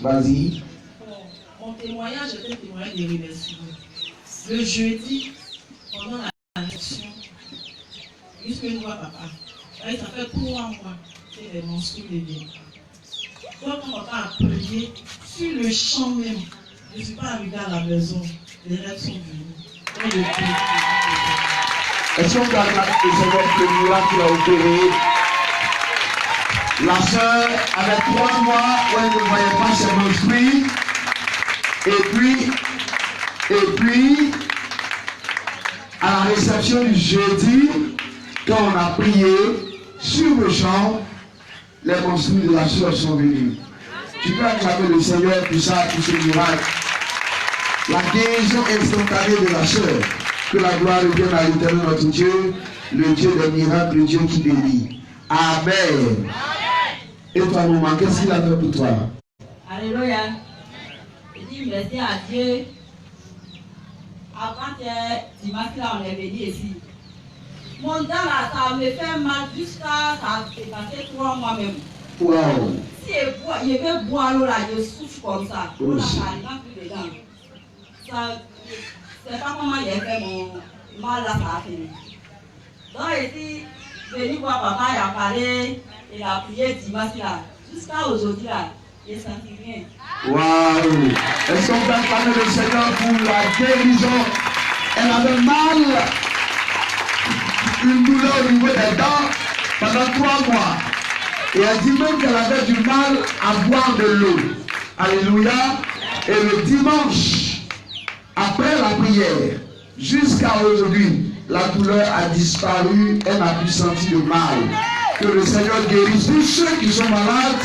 Vas-y. Mon témoignage était un témoignage de remerciement. Le jeudi, pendant la mission, juste que je vois papa. Ça fait 3 mois que les menstrues deviennent. Quand mon papa a prié, sur le champ même, je ne suis pas arrivée à la maison, les rêves sont venus. Est-ce qu'on peut acclamer le Seigneur pour le miracle qu'il a opéré? La sœur avait 3 mois où elle ne voyait pas ses menstrues. Et puis, à la réception du jeudi, quand on a prié, sur le champ, les menstrues de la sœur sont venues. Tu peux acclamer le Seigneur pour ça, pour ce miracle. La guérison instantanée de la sœur. Que la gloire revienne à l'Éternel notre Dieu, le Dieu des miracles, le Dieu qui bénit. Amen. Et toi, maman, qu'est-ce qu'il a fait pour toi? Alléluia. Je dis merci à Dieu. Avant dimanche, là, on est venu ici. Mon dent là, ça me fait mal jusqu'à ça a passé 3 mois même. Wow. Si je vais boire l'eau là, je souffle comme ça. On n'a pas plus de dents. Ça, c'est pas comment j'ai fait mon mal là, ça a fini. Donc, ici, venu voir papa, il a parlé, il a prié dimanche là. Jusqu'à aujourd'hui là, je ne sens rien. Waouh! Est-ce qu'on peut acclamer le Seigneur pour la guérison? Elle avait mal, une douleur au niveau des dents pendant 3 mois. Et elle dit même qu'elle avait du mal à boire de l'eau. Alléluia. Et le dimanche, après la prière, jusqu'à aujourd'hui, la douleur a disparu, elle n'a plus senti de mal. Que le Seigneur guérisse tous ceux qui sont malades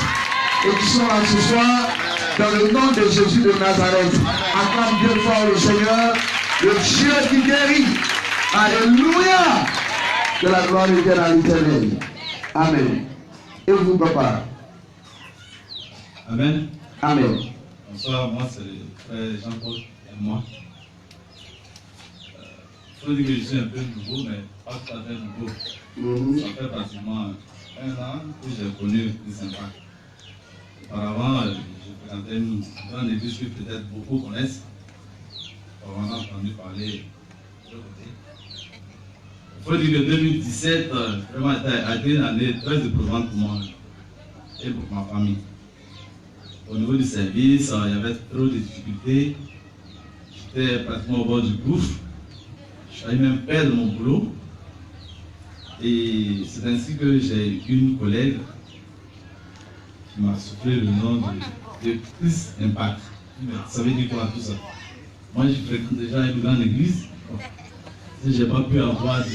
et qui sont là ce soir, dans le nom de Jésus de Nazareth. Acclame bien fort le Seigneur, le Dieu qui guérit. Alléluia. Que la gloire revienne à l'Éternel. Amen. Et vous, papa? Amen. Amen. Bonsoir, moi c'est le frère Jean-Paul et moi. Il faut dire que je suis un peu nouveau, mais pas tout à fait nouveau. Ça fait pratiquement 1 an que j'ai connu le Saint-Pac. Auparavant, je fréquentais une grande église que peut-être beaucoup connaissent. On a entendu parler de l'autre côté. Il faut dire que 2017 vraiment a été une année très éprouvante pour moi et pour ma famille. Au niveau du service, il y avait trop de difficultés. J'étais pratiquement au bord du gouffre. Je failli même perdre mon boulot. Et c'est ainsi que j'ai une collègue qui m'a soufflé le nom de Chris Impact. Ça veut dire quoi tout ça? Moi, je fréquente déjà une grande église. Si je n'ai pas pu avoir de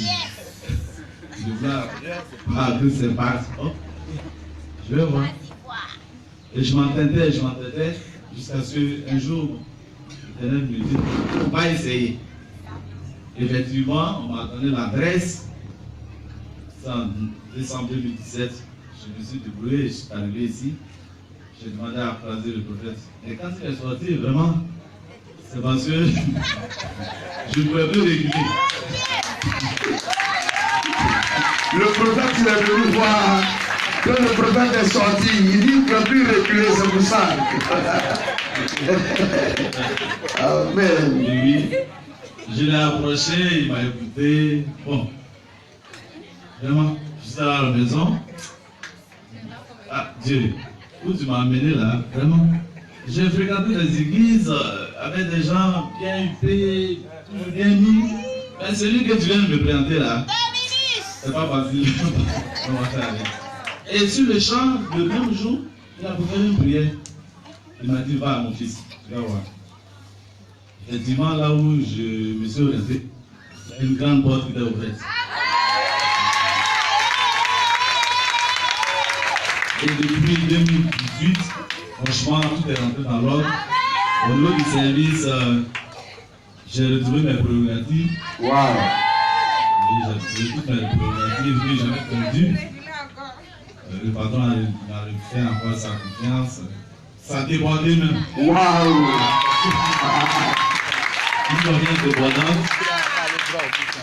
voir par Chris Impact, je vais voir. Et je m'entendais jusqu'à ce qu'un jour, l'Éternel me dit, il ne faut pas essayer. Effectivement, on m'a donné l'adresse. C'est en décembre 2017. Je me suis débrouillé, je suis arrivé ici. J'ai demandé à croiser le prophète. Et quand il est sorti, vraiment, c'est parce que je ne pouvais plus réguler. Le prophète, il est venu voir. Quand le prophète est sorti, il dit qu'il ne peut plus reculer, c'est pour ça. Amen. Et oui, je l'ai approché, il m'a écouté. Bon, vraiment, je suis à la maison. Ah, Dieu, où tu m'as amené là, vraiment. J'ai fréquenté des églises avec des gens bien huppés, bien mis. Mais celui que tu viens de me présenter là, c'est pas facile. Et sur le champ, le même jour, il a fait une prière. Il m'a dit, va mon fils, tu vas voir. Effectivement, là où je me suis orienté, il y a une grande porte qui était ouverte. Et depuis 2018, franchement, tout est rentré dans l'ordre. Au niveau du service, j'ai retrouvé mes prérogatives. Wow. Oui, j'ai retrouvé toutes mes prérogatives que j'avais perdues. Le patron a refait encore sa confiance. Ça a débordé même. Waouh! Il revient débordant.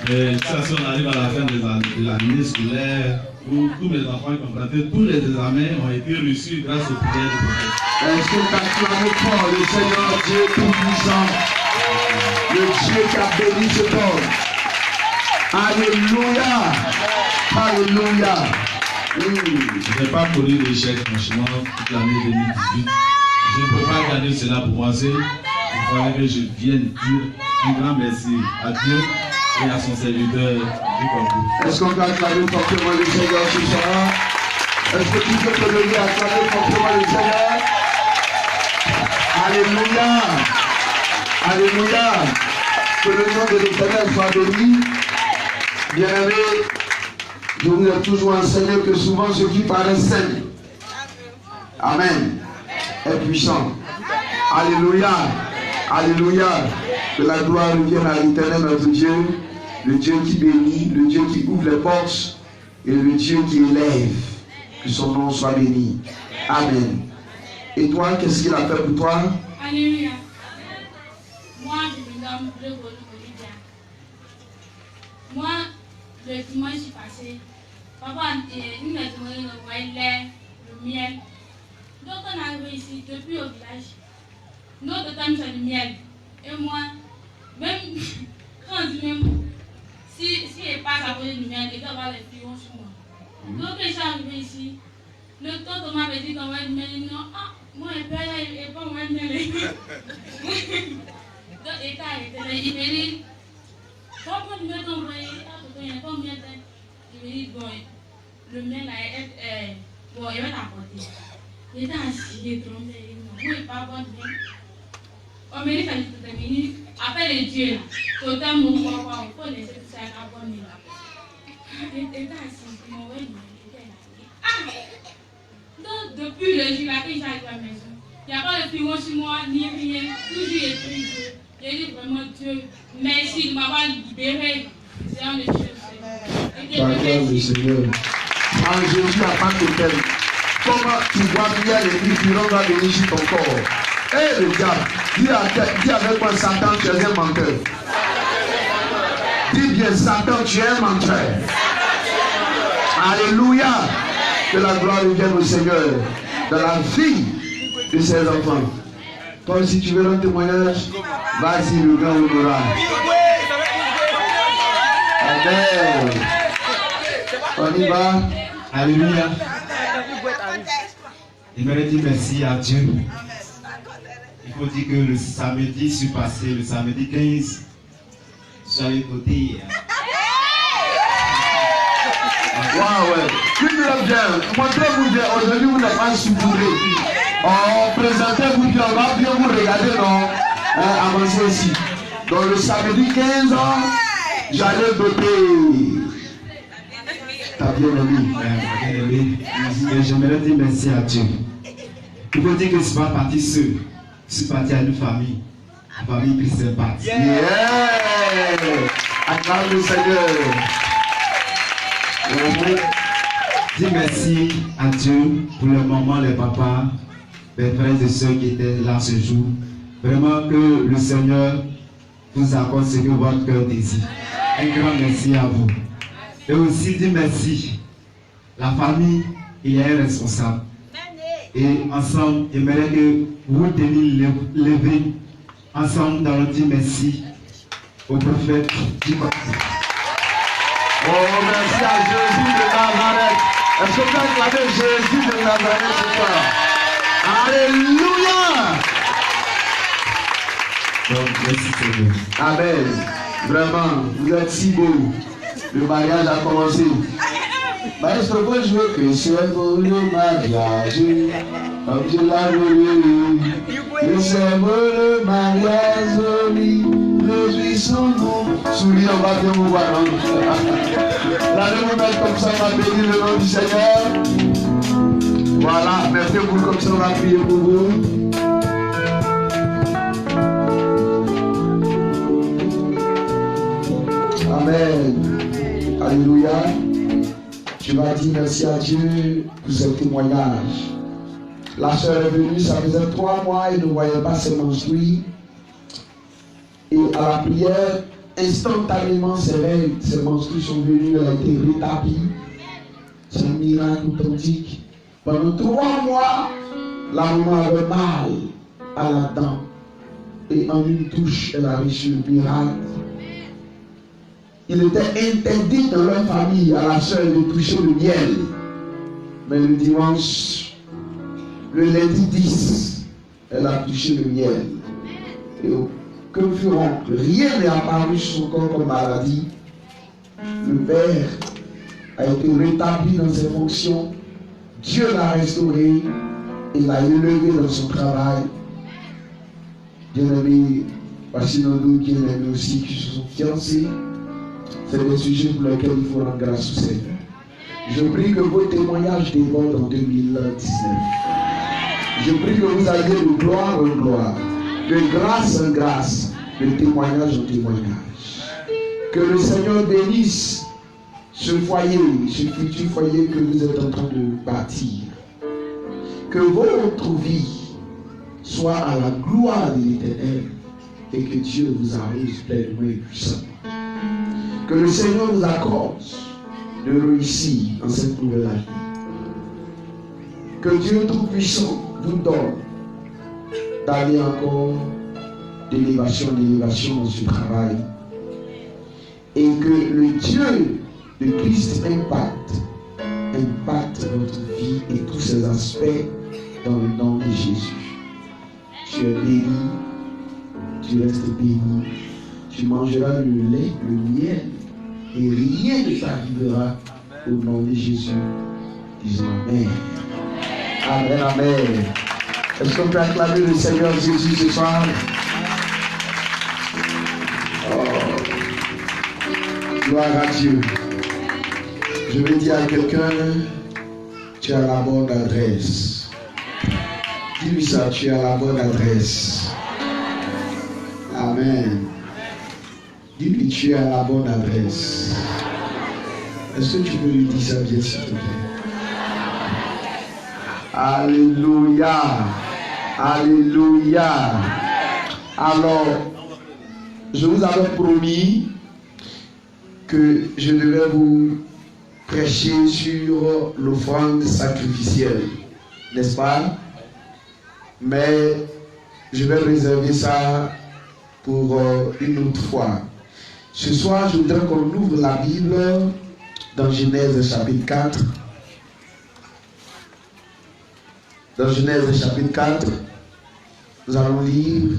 De toute façon, on arrive à la fin de l'année scolaire où tous mes enfants qui ont raté tous les examens ont été reçus grâce aux prières du prophète. Est-ce que tu acclames fort le Seigneur Dieu Tout-Puissant, le Dieu qui a béni cet homme? Alléluia! Alléluia! Je n'ai pas connu l'échec, franchement, toute l'année 2018. Je ne peux pas garder cela pour moi. Il fallait que je vienne dire un grand merci à Dieu et à son serviteur du concours. Est-ce qu'on peut acclamer fortement le Seigneur ce soir? Est-ce que tu peux te lever à acclamer fortement le Seigneur? Alléluia! Alléluia! Que le nom de l'Éternel soit béni. Bien-aimés, je vous ai toujours enseigné que souvent ce qui paraît simple, Amen, est puissant. Alléluia! Alléluia! Que la gloire revienne à l'Éternel notre Dieu, le Dieu qui bénit, le Dieu qui ouvre les portes et le Dieu qui élève. Que son nom soit béni. Amen. Et toi, qu'est-ce qu'il a fait pour toi? Alléluia. Moi, je me nomme Bleu Bolivia. Moi, le dimanche passé, papa nous a demandé d'envoyer le miel. Donc, on est arrivé ici depuis au village. Notre thème, c'est le miel. Et moi, même quand je dis même, si je passe à côté du miel, il doit avoir les pions sur moi. Donc, quand je suis arrivé ici, le tonton m'avait dit d'envoyer le miel. Non, moi, je ne peux pas envoyer le miel. Donc, il m'a dit, comment tu veux t'envoyer? Il n'y a pas de miel. Il m'a dit, bon, le miel bon, il va t'apporter. Il était assis, il est trompé. Moi, il n'est pas bon miel. On m'a dit, ça dit, après les dieux, là, total, mon papa, il faut laisser tout ça à la bonne miel. Il était assis, il m'a envoyé le miel. Donc, depuis le jour là, quand j'arrive à la maison, il n'y a pas de piment sur moi, ni rien, toujours est pris. J'ai dit vraiment Dieu, merci de m'avoir libéré. C'est un de Dieu. Acclame le Seigneur. En Jésus, à part de tel, comment tu vois bien les purons va venir sur ton corps? Eh le diable, dis avec moi, Satan, tu es un menteur. Dis bien, Satan, tu es un menteur. Alléluia. Que la gloire revienne au Seigneur dans la vie de ses enfants. Toi aussi tu veux un témoignage, vas-y, le grand honorat. Amen. On y va. Alléluia. J'aimerais dire merci à Dieu. Il faut dire que le samedi surpassé, le samedi 15, je suis allé côté. Waouh, qui nous l'a bien? Montrez-vous bien, aujourd'hui vous n'êtes pas soubouré. Oh, présentez-vous bien, on va bien vous regarder, non? Avancez ici. Donc le samedi 15 ans, j'allais doter. T'as bien aimé. Et j'aimerais dire merci à Dieu. Il faut dire que je ne suis pas parti seul. Je suis parti à une famille. La famille Christian partie. Yeah! Acclame le Seigneur. Dis merci à Dieu pour le moment, les papas, les frères et sœurs qui étaient là ce jour. Vraiment que le Seigneur vous accorde ce que votre cœur désire. Un grand merci à vous. Et aussi dis merci. La famille, il y a un responsable. Et ensemble, j'aimerais que vous teniez levé. Ensemble, nous allons dire merci au prophète du Côté. Oh, merci à Jésus de Nazareth. Est-ce que vous acclamez Jésus de Nazareth ce soir? Alléluia! Donc, merci Seigneur. Amen. Vraiment, vous êtes si beau. Le mariage a commencé. Maestro, moi je veux que c'est beau le mariage. Comme je l'ai voulu. Que c'est beau le mariage joli. Réjouissons-nous. Souris, on va bien vous voir. Allez vous mettre comme ça, on va bénir le nom du Seigneur. Voilà, mettez-vous comme ça, on va prier pour vous. Amen. Alléluia. Tu vas dire merci à Dieu pour ce témoignage. La soeur est venue, ça faisait 3 mois, elle ne voyait pas ses menstrues. Et à la prière, instantanément, ses règles, ses menstrues sont venues, elle a été rétablie. C'est un miracle authentique. Pendant 3 mois, La maman avait mal à la dent. Et en une touche, elle a reçu le miracle. Il était interdit dans leur famille à la sœur de toucher le miel. Mais le dimanche, le lundi 10, elle a touché le miel. Et que feront? Rien n'est apparu sur son corps comme maladie. Le père a été rétabli dans ses fonctions. Dieu l'a restauré et l'a élevé dans son travail. Bien-aimés, voici nos deux bien-aimés aussi qui se sont fiancés. C'est des sujets pour lesquels il faut rendre grâce au Seigneur. Je prie que vos témoignages débordent en 2019. Je prie que vous alliez de gloire en gloire, de grâce en grâce, de témoignage en témoignage. Que le Seigneur bénisse ce foyer, ce futur foyer que vous êtes en train de bâtir. Que votre vie soit à la gloire de l'Éternel et que Dieu vous arrose pleinement et puissamment. Que le Seigneur vous accorde de réussir dans cette nouvelle année. Que Dieu Tout-Puissant vous donne d'aller encore d'élévation dans ce travail. Et que le Dieu de Christ impacte votre vie et tous ses aspects dans le nom de Jésus. Tu es béni, tu restes béni, tu mangeras le lait, le miel, et rien ne t'arrivera au nom de Jésus. Disons Amen. Amen, Amen. Est-ce qu'on peut acclamer le Seigneur Jésus ce soir? Oh. Gloire à Dieu. Je vais dire à quelqu'un, tu as la bonne adresse. Dis-lui ça, tu as la bonne adresse. Amen. Dis-lui, tu as la bonne adresse. Est-ce que tu peux lui dire ça bien, s'il te plaît? Alléluia. Alléluia. Alors, je vous avais promis que je devais vous prêcher sur l'offrande sacrificielle, n'est-ce pas? Mais je vais réserver ça pour une autre fois. Ce soir, je voudrais qu'on ouvre la Bible dans Genèse chapitre 4. Dans Genèse chapitre 4, nous allons lire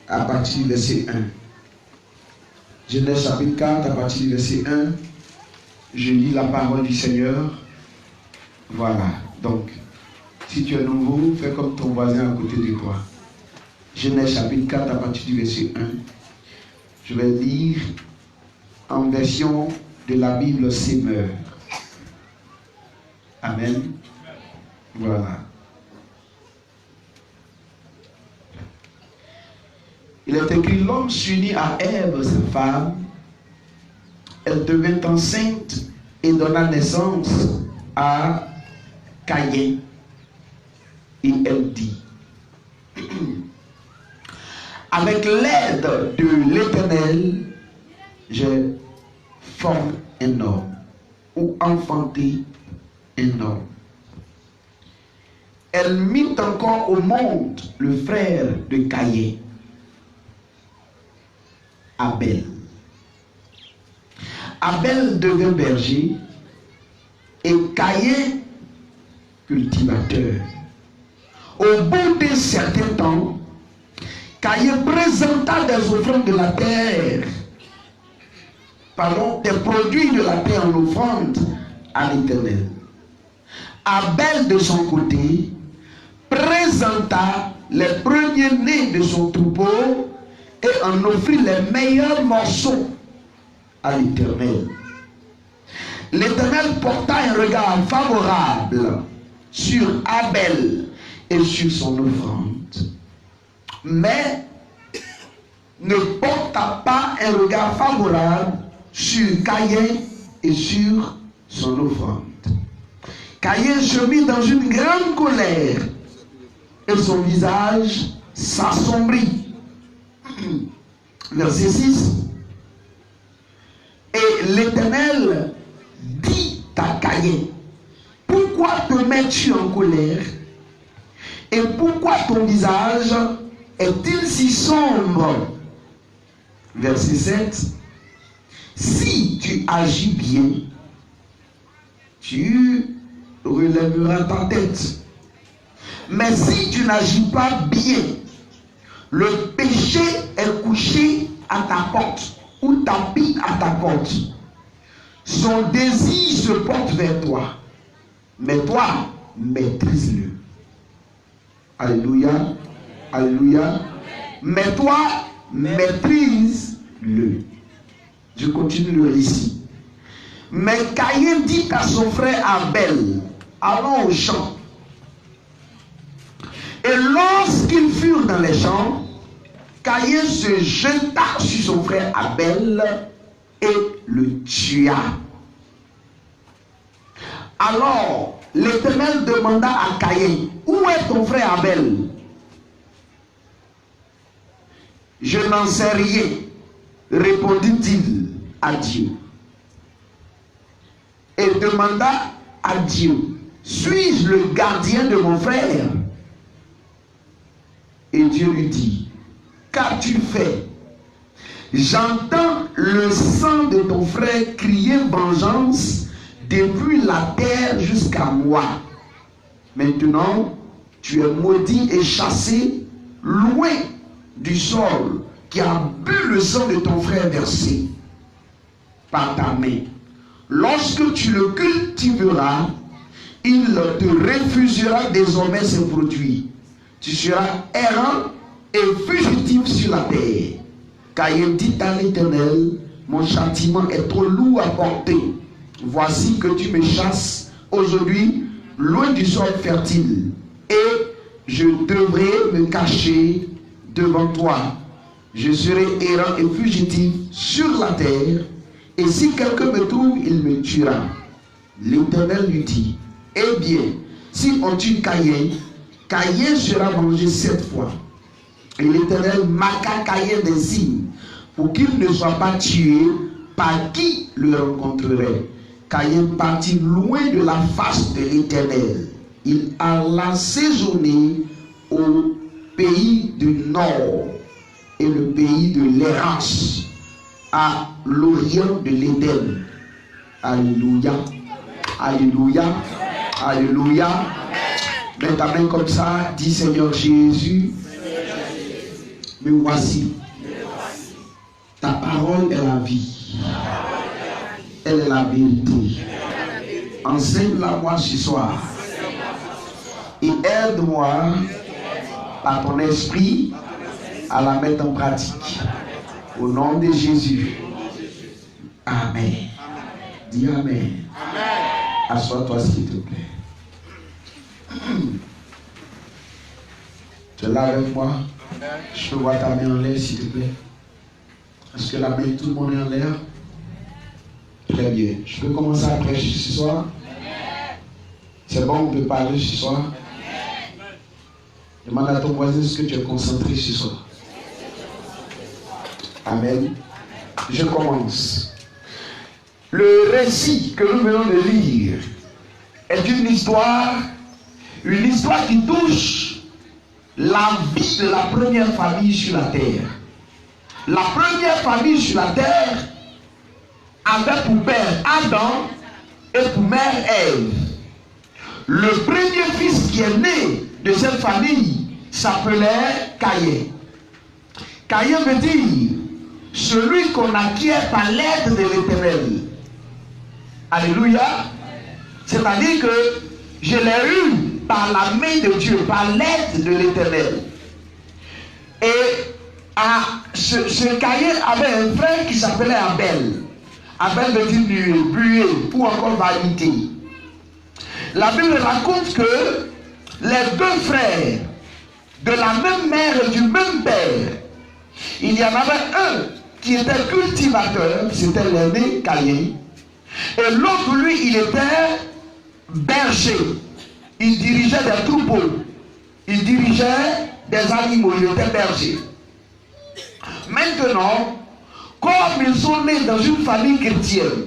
à partir du verset 1. Genèse chapitre 4, à partir du verset 1, je lis la parole du Seigneur. Voilà. Donc, si tu es nouveau, fais comme ton voisin à côté de toi. Genèse chapitre 4, à partir du verset 1. Je vais lire en version de la Bible Semeur. Amen. Voilà. Il est écrit: l'homme s'unit à Ève, sa femme. Elle devint enceinte et donna naissance à Caïn. Et elle dit: avec l'aide de l'Éternel, j'ai formé un homme, ou enfanté un homme. Elle mit encore au monde le frère de Caïn, Abel. Abel devint berger et Caïn cultivateur. Au bout d'un certain temps, Caïn présenta des offrandes de la terre, des produits de la terre en offrande à l'Éternel. Abel, de son côté, présenta les premiers-nés de son troupeau et en offrit les meilleurs morceaux à l'Éternel. L'Éternel porta un regard favorable sur Abel et sur son offrande, mais ne porta pas un regard favorable sur Caïn et sur son offrande. Caïn se mit dans une grande colère et son visage s'assombrit. Verset 6. Et l'Éternel dit à Caïn: pourquoi te mets-tu en colère? Et pourquoi ton visage est-il si sombre? Verset 7. Si tu agis bien, tu relèveras ta tête. Mais si tu n'agis pas bien, le péché est couché à ta porte ou tapis à ta porte. Son désir se porte vers toi, mais toi, maîtrise-le. Alléluia. Alléluia. Mais toi, maîtrise-le. Je continue le récit. Mais Caïn dit à son frère Abel, allons au champ. Et lorsqu'ils furent dans les champs, Caïn se jeta sur son frère Abel et le tua. Alors l'Éternel demanda à Caïn, où est ton frère Abel? Je n'en sais rien, répondit-il à Dieu. Et demanda à Dieu, suis-je le gardien de mon frère? Et Dieu lui dit, qu'as-tu fait? J'entends le sang de ton frère crier vengeance depuis la terre jusqu'à moi. Maintenant, tu es maudit et chassé loin du sol qui a bu le sang de ton frère versé par ta main. Lorsque tu le cultiveras, il te refusera désormais ses produits. Tu seras errant et fugitif sur la terre. Caïn dit à l'Éternel, mon châtiment est trop lourd à porter. Voici que tu me chasses aujourd'hui loin du sol fertile, et je devrais me cacher devant toi. Je serai errant et fugitif sur la terre, et si quelqu'un me trouve, il me tuera. L'Éternel lui dit, eh bien, si on tue Caïn, Caïn sera vengé 7 fois. Et l'Éternel marqua Caïn des signes pour qu'il ne soit pas tué par qui le rencontrerait. Caïn partit loin de la face de l'Éternel. Il alla séjourner au pays du nord et le pays de l'errance, à l'orient de l'Éden. Alléluia. Alléluia. Alléluia. Mets ta main comme ça, dis Seigneur Jésus, me voici. Ta parole est la vie. Elle est la vérité. Enseigne-la moi ce soir. Et aide-moi par ton esprit à la mettre en pratique. Au nom de Jésus. Amen. Dis Amen. Assois-toi s'il te plaît. Tu es là avec moi? Je peux voir ta main en l'air s'il te plaît. Est-ce que la main de tout le monde est en l'air? Très bien. Je peux commencer à prêcher ce soir? C'est bon, on peut parler ce soir? Demande à ton voisin, est-ce que tu es concentré ce soir? Amen. Je commence. Le récit que nous venons de lire est une histoire qui touche la vie de la première famille sur la terre. La première famille sur la terre avait pour père Adam et pour mère Ève. Le premier fils qui est né de cette famille s'appelait Caïn. Caïn veut dire celui qu'on acquiert par l'aide de l'Éternel. Alléluia. C'est-à-dire que je l'ai eu par la main de Dieu, par l'aide de l'Éternel. Et ce Caïn avait un frère qui s'appelait Abel. Abel veut dire buée ou encore vanité. La Bible raconte que les deux frères de la même mère et du même père, il y en avait un qui était cultivateur, c'était l'aîné Caïn, et l'autre lui il était berger. Il dirigeait des troupeaux, il dirigeait des animaux, il était berger. Maintenant, comme ils sont nés dans une famille chrétienne,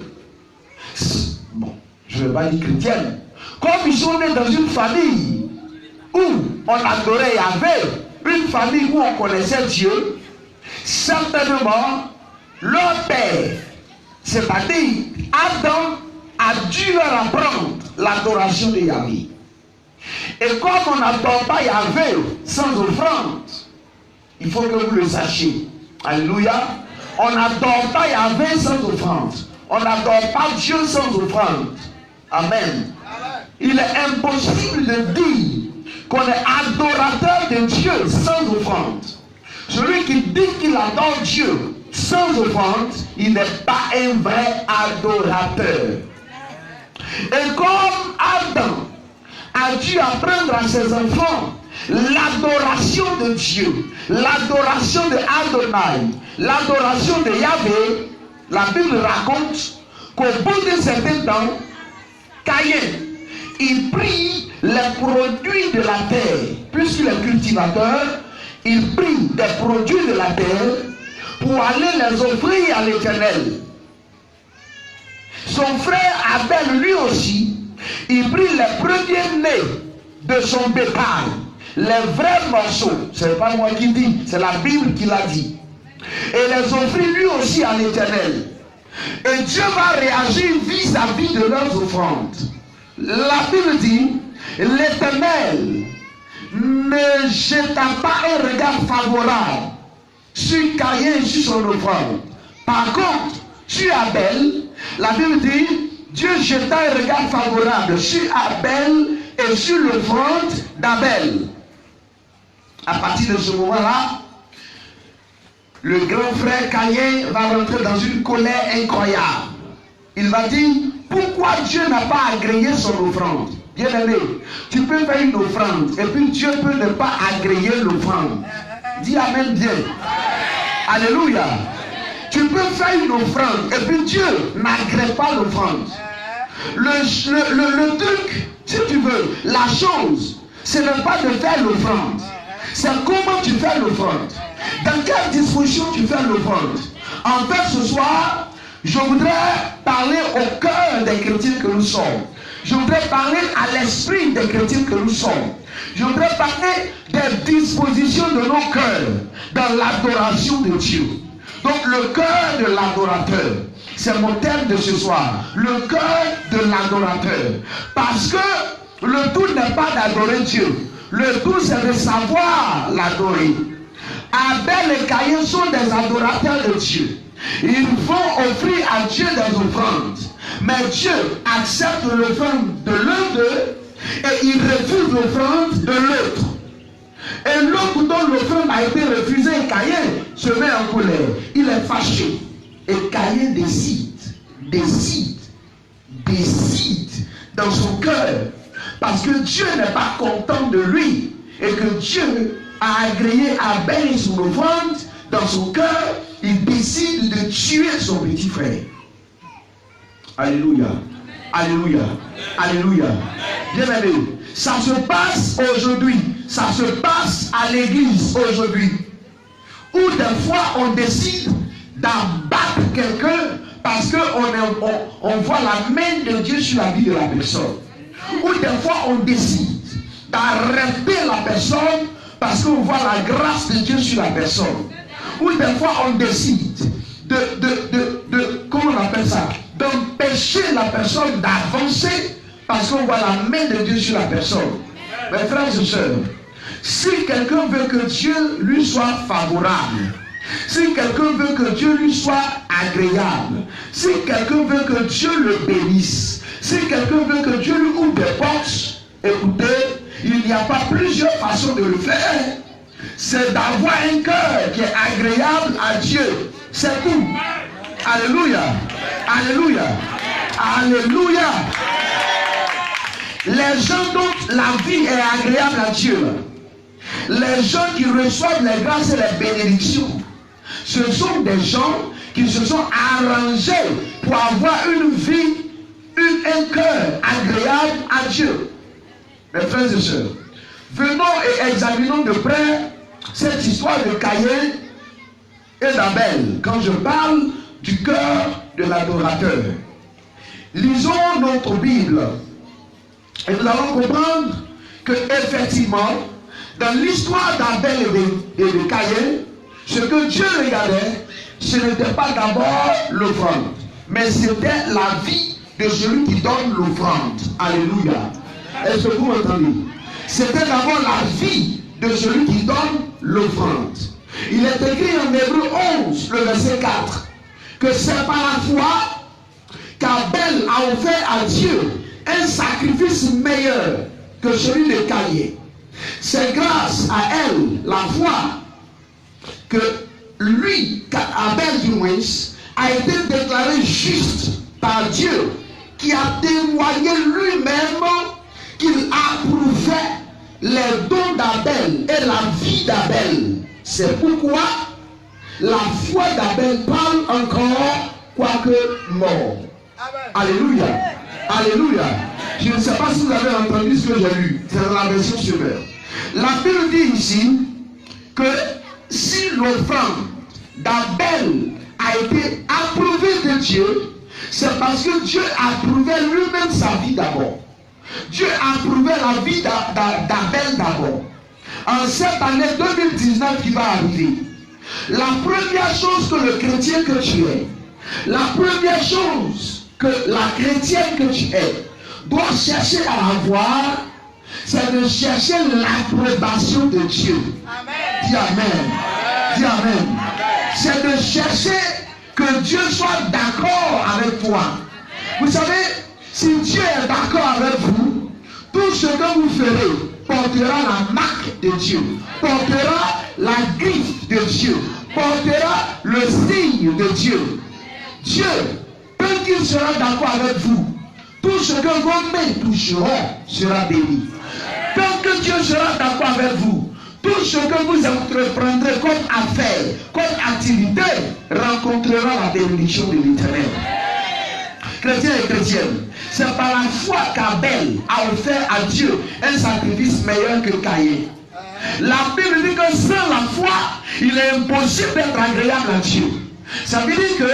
bon, je ne vais pas dire chrétienne, comme ils sont nés dans une famille où on adorait Yahvé, une famille où on connaissait Dieu, certainement, leur père, c'est-à-dire Adam, a dû leur apprendre l'adoration de Yahvé. Et comme on n'adore pas Yahvé sans offrande, il faut que vous le sachiez. Alléluia. On n'adore pas Yahvé sans offrande. On n'adore pas Dieu sans offrande. Amen. Il est impossible de dire qu'on est adorateur de Dieu sans offrande. Celui qui dit qu'il adore Dieu sans offrande, il n'est pas un vrai adorateur. Et comme Adam a dû apprendre à ses enfants l'adoration de Dieu, l'adoration de Adonai, l'adoration de Yahvé, la Bible raconte qu'au bout d'un certain temps, Caïn, il prit les produits de la terre, puisqu'il est cultivateur, il prit des produits de la terre pour aller les offrir à l'Éternel. Son frère Abel, lui aussi, il prit les premiers-nés de son bétail, les vrais morceaux. Ce n'est pas moi qui dis, c'est la Bible qui l'a dit. Et les offrit lui aussi à l'Éternel. Et Dieu va réagir vis-à-vis de leurs offrandes. La Bible dit, l'Éternel ne jeta pas un regard favorable sur Caïn et sur son offrande. Par contre, sur Abel, la Bible dit, Dieu jeta un regard favorable sur Abel et sur l'offrande d'Abel. À partir de ce moment-là, le grand frère Caïn va rentrer dans une colère incroyable. Il va dire, pourquoi Dieu n'a pas agréé son offrande? Bien-aimé, tu peux faire une offrande et puis Dieu peut ne pas agréer l'offrande. Dis Amen bien. Alléluia. Tu peux faire une offrande et puis Dieu n'agrée pas l'offrande. Le truc, si tu veux, la chose, ce n'est pas de faire l'offrande. C'est comment tu fais l'offrande. Dans quelle disposition tu fais l'offrande. En fait, ce soir, je voudrais parler au cœur des chrétiens que nous sommes. Je voudrais parler à l'esprit des chrétiens que nous sommes. Je voudrais parler des dispositions de nos cœurs dans l'adoration de Dieu. Donc le cœur de l'adorateur, c'est mon thème de ce soir. Le cœur de l'adorateur. Parce que le tout n'est pas d'adorer Dieu. Le tout c'est de savoir l'adorer. Abel et Caïn sont des adorateurs de Dieu. Ils vont offrir à Dieu des offrandes. Mais Dieu accepte l'offrande de l'un d'eux et il refuse l'offrande de l'autre. Et l'autre dont l'offrande a été refusée, Caïn se met en colère. Il est fâché. Et Caïn décide dans son cœur. Parce que Dieu n'est pas content de lui. Et que Dieu a agréé Abel et son offrande. Dans son cœur, il décide de tuer son petit frère. Alléluia. Alléluia. Alléluia. Bien-aimé, ça se passe aujourd'hui. Ça se passe à l'église aujourd'hui. Où des fois on décide d'abattre quelqu'un parce qu'on voit la main de Dieu sur la vie de la personne. Ou des fois on décide d'arrêter la personne parce qu'on voit la grâce de Dieu sur la personne. Ou des fois on décide comment on appelle ça, d'empêcher la personne d'avancer parce qu'on voit la main de Dieu sur la personne. Mes frères et sœurs, si quelqu'un veut que Dieu lui soit favorable, si quelqu'un veut que Dieu lui soit agréable, si quelqu'un veut que Dieu le bénisse, si quelqu'un veut que Dieu lui ouvre des portes, écoutez, il n'y a pas plusieurs façons de le faire. C'est d'avoir un cœur qui est agréable à Dieu. C'est tout. Alléluia. Alléluia. Alléluia. Les gens dont la vie est agréable à Dieu, les gens qui reçoivent les grâces et les bénédictions, ce sont des gens qui se sont arrangés pour avoir une vie, un cœur agréable à Dieu. Mes frères et sœurs, venons et examinons de près cette histoire de Caïn et d'Abel. Quand je parle du cœur de l'adorateur, lisons notre Bible et nous allons comprendre que effectivement, dans l'histoire d'Abel et de Caïn, ce que Dieu regardait, ce n'était pas d'abord l'offrande, mais c'était la vie de celui qui donne l'offrande. Alléluia. Est-ce que vous m'entendez? C'était d'abord la vie de celui qui donne l'offrande. Il est écrit en Hébreu 11, le verset 4, que c'est par la foi qu'Abel a offert à Dieu un sacrifice meilleur que celui de Caïn. C'est grâce à elle, la foi, que lui, Abel du moins, a été déclaré juste par Dieu, qui a témoigné lui-même qu'il approuvait les dons d'Abel et la vie d'Abel. C'est pourquoi la foi d'Abel parle encore, quoique mort. Alléluia. Alléluia. Je ne sais pas si vous avez entendu ce que j'ai lu. C'est dans la version Semeur. La Bible dit ici que si l'offrande d'Abel a été approuvée de Dieu, c'est parce que Dieu approuvait lui-même sa vie d'abord. Dieu approuvait la vie d'Abel d'abord. En cette année 2019 qui va arriver, la première chose que le chrétien que tu es, la première chose que la chrétienne que tu es, doit chercher à avoir, c'est de chercher l'approbation de Dieu. Amen. Dis Amen. Dis Amen. C'est de chercher que Dieu soit d'accord avec toi. Vous savez, si Dieu est d'accord avec vous, tout ce que vous ferez portera la marque de Dieu, portera la griffe de Dieu, portera le signe de Dieu. Dieu, tant qu'il sera d'accord avec vous, tout ce que vos mains toucheront sera béni. Tant que Dieu sera d'accord avec vous, tout ce que vous entreprendrez comme affaire, comme activité, rencontrera la bénédiction de l'Éternel. Chrétiens et chrétiennes, c'est par la foi qu'Abel a offert à Dieu un sacrifice meilleur que Caïn. La Bible dit que sans la foi, il est impossible d'être agréable à Dieu. Ça veut dire que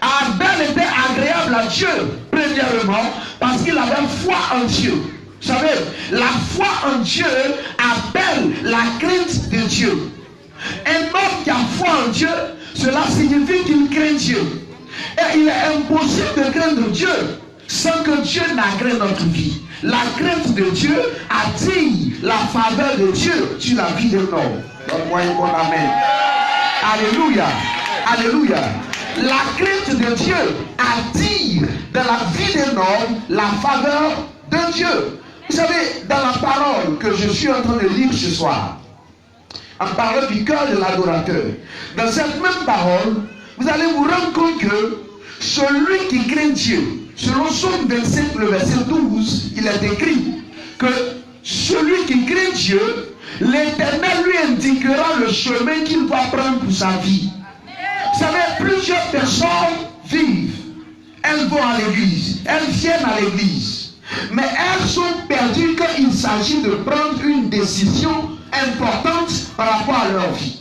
Abel était agréable à Dieu, premièrement, parce qu'il avait foi en Dieu. Vous savez, la foi en Dieu appelle la crainte de Dieu. Un homme qui a foi en Dieu, cela signifie qu'il craint Dieu. Et il est impossible de craindre Dieu sans que Dieu n'agrée notre vie. La crainte de Dieu attire la faveur de Dieu sur la vie de l'homme. Amen. Alléluia. Alléluia. La crainte de Dieu attire dans la vie d'un homme la faveur de Dieu. Vous savez, dans la parole que je suis en train de lire ce soir, en parlant du cœur de l'adorateur, dans cette même parole, vous allez vous rendre compte que celui qui craint Dieu, selon Psaume 25, le verset 12, il est écrit que celui qui craint Dieu, l'Éternel lui indiquera le chemin qu'il doit prendre pour sa vie. Vous savez, plusieurs personnes vivent, elles vont à l'église, elles viennent à l'église, mais elles sont perdues quand il s'agit de prendre une décision importante par rapport à leur vie.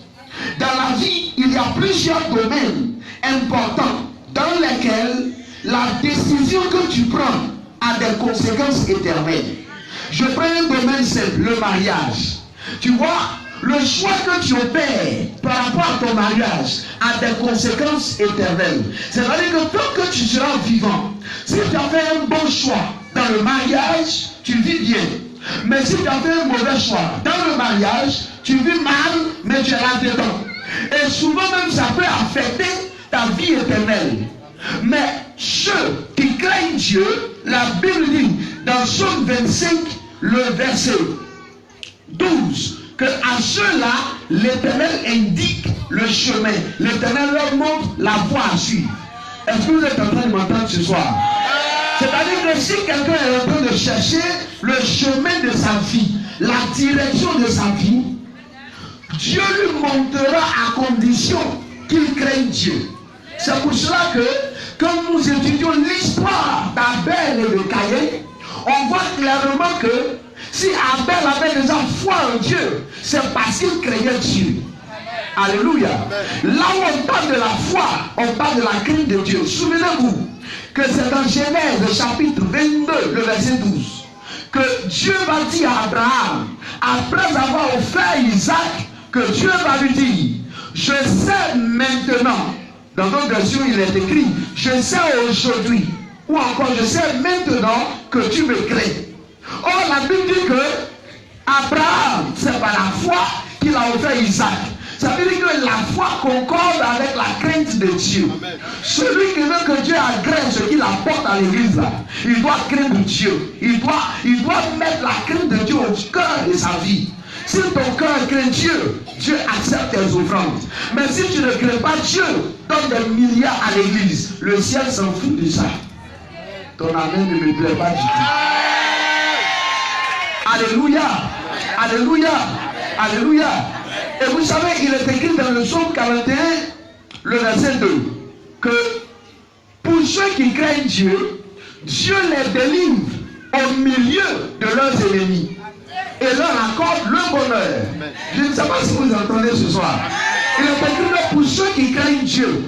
Dans la vie, il y a plusieurs domaines importants dans lesquels la décision que tu prends a des conséquences éternelles. Je prends un domaine simple, le mariage. Tu vois, le choix que tu opères par rapport à ton mariage a des conséquences éternelles. C'est-à-dire que tant que tu seras vivant, si tu as fait un bon choix dans le mariage, tu vis bien. Mais si tu as fait un mauvais choix dans le mariage, tu vis mal, mais tu es là-dedans. Et souvent même ça peut affecter ta vie éternelle. Mais ceux qui craignent Dieu, la Bible dit dans Psaume 25, le verset 12, que à ceux-là, l'Éternel indique le chemin. L'Éternel leur montre la voie à suivre. Est-ce que vous êtes en train de m'entendre ce soir? C'est-à-dire que si quelqu'un est en train de chercher le chemin de sa vie, la direction de sa vie, Dieu lui montrera à condition qu'il craigne Dieu. C'est pour cela que quand nous étudions l'histoire d'Abel et de Caïn, on voit clairement que si Abel avait déjà foi en Dieu, c'est parce qu'il craignait Dieu. Alléluia. Là où on parle de la foi, on parle de la crainte de Dieu. Souvenez-vous que c'est dans Genèse chapitre 22, le verset 12, que Dieu va dire à Abraham, après avoir offert Isaac, que Dieu va lui dire, je sais maintenant, dans d'autres versions il est écrit, je sais aujourd'hui, ou encore je sais maintenant que tu me crées. Or la Bible dit que Abraham, c'est par la foi qu'il a offert Isaac. Ça veut dire que la foi concorde avec la crainte de Dieu. Amen. Celui qui veut que Dieu agrée ce qu'il apporte à l'église, il doit craindre Dieu. Il doit mettre la crainte de Dieu au cœur de sa vie. Si ton cœur craint Dieu, Dieu accepte tes offrandes. Mais si tu ne crains pas Dieu, donne des milliards à l'église, le ciel s'en fout de ça. Ton amen ne me plaît pas du tout. Alléluia. Alléluia. Alléluia. Et vous savez, il est écrit dans le psaume 41, le verset 2, que pour ceux qui craignent Dieu, Dieu les délivre au milieu de leurs ennemis et leur accorde le bonheur. Je ne sais pas si vous entendez ce soir. Il est écrit que pour ceux qui craignent Dieu,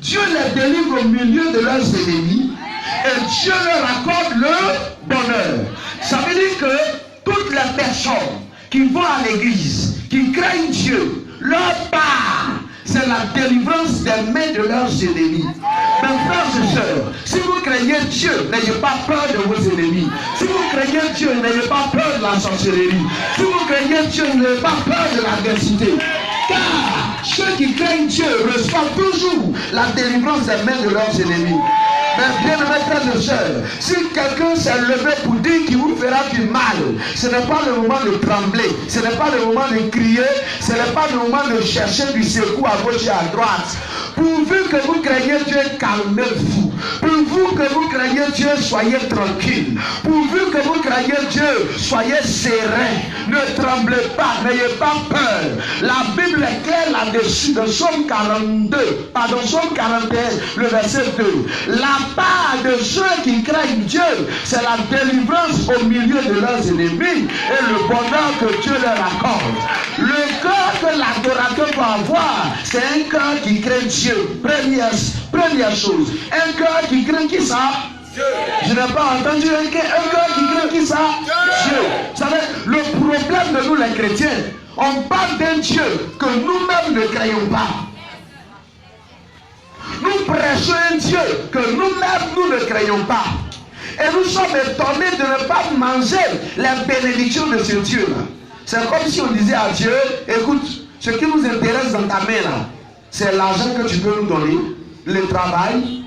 Dieu les délivre au milieu de leurs ennemis et Dieu leur accorde le bonheur. Ça veut dire que toutes les personnes qui vont à l'église, qui craignent Dieu, leur part, c'est la délivrance des mains de leurs ennemis. Mes frères et sœurs, si vous craignez Dieu, n'ayez pas peur de vos ennemis. Si vous craignez Dieu, n'ayez pas peur de la sorcellerie. Si vous craignez Dieu, n'ayez pas peur de l'adversité. Car ceux qui craignent Dieu reçoivent toujours la délivrance des mains de leurs ennemis. Mais bien aimés frères et sœurs, si quelqu'un s'est levé pour dire qu'il vous fera du mal, ce n'est pas le moment de trembler, ce n'est pas le moment de crier, ce n'est pas le moment de chercher du secours à gauche et à droite. Pourvu que vous craignez Dieu, calmez-vous. Pourvu que vous craignez Dieu, soyez tranquille. Pourvu que vous craignez Dieu, soyez serein. Ne tremblez pas, n'ayez pas peur. La Bible est claire là-dessus, dans Psaume 42, pardon, Psaume 41, le verset 2. La part de ceux qui craignent Dieu, c'est la délivrance au milieu de leurs ennemis et le bonheur que Dieu leur accorde. Le cœur que l'adorateur doit avoir, c'est un cœur qui craint Dieu. Première chose, un cœur qui craint qui ça? Dieu. Je n'ai pas entendu un cœur qui craint qui ça? Dieu. Vous savez, le problème de nous les chrétiens, on parle d'un Dieu que nous-mêmes ne craignons pas. Nous prêchons un Dieu que nous-mêmes nous ne craignons pas. Et nous sommes étonnés de ne pas manger les bénédictions de ce Dieu-là. C'est comme si on disait à Dieu, écoute, ce qui nous intéresse dans ta main là, c'est l'argent que tu peux nous donner, le travail,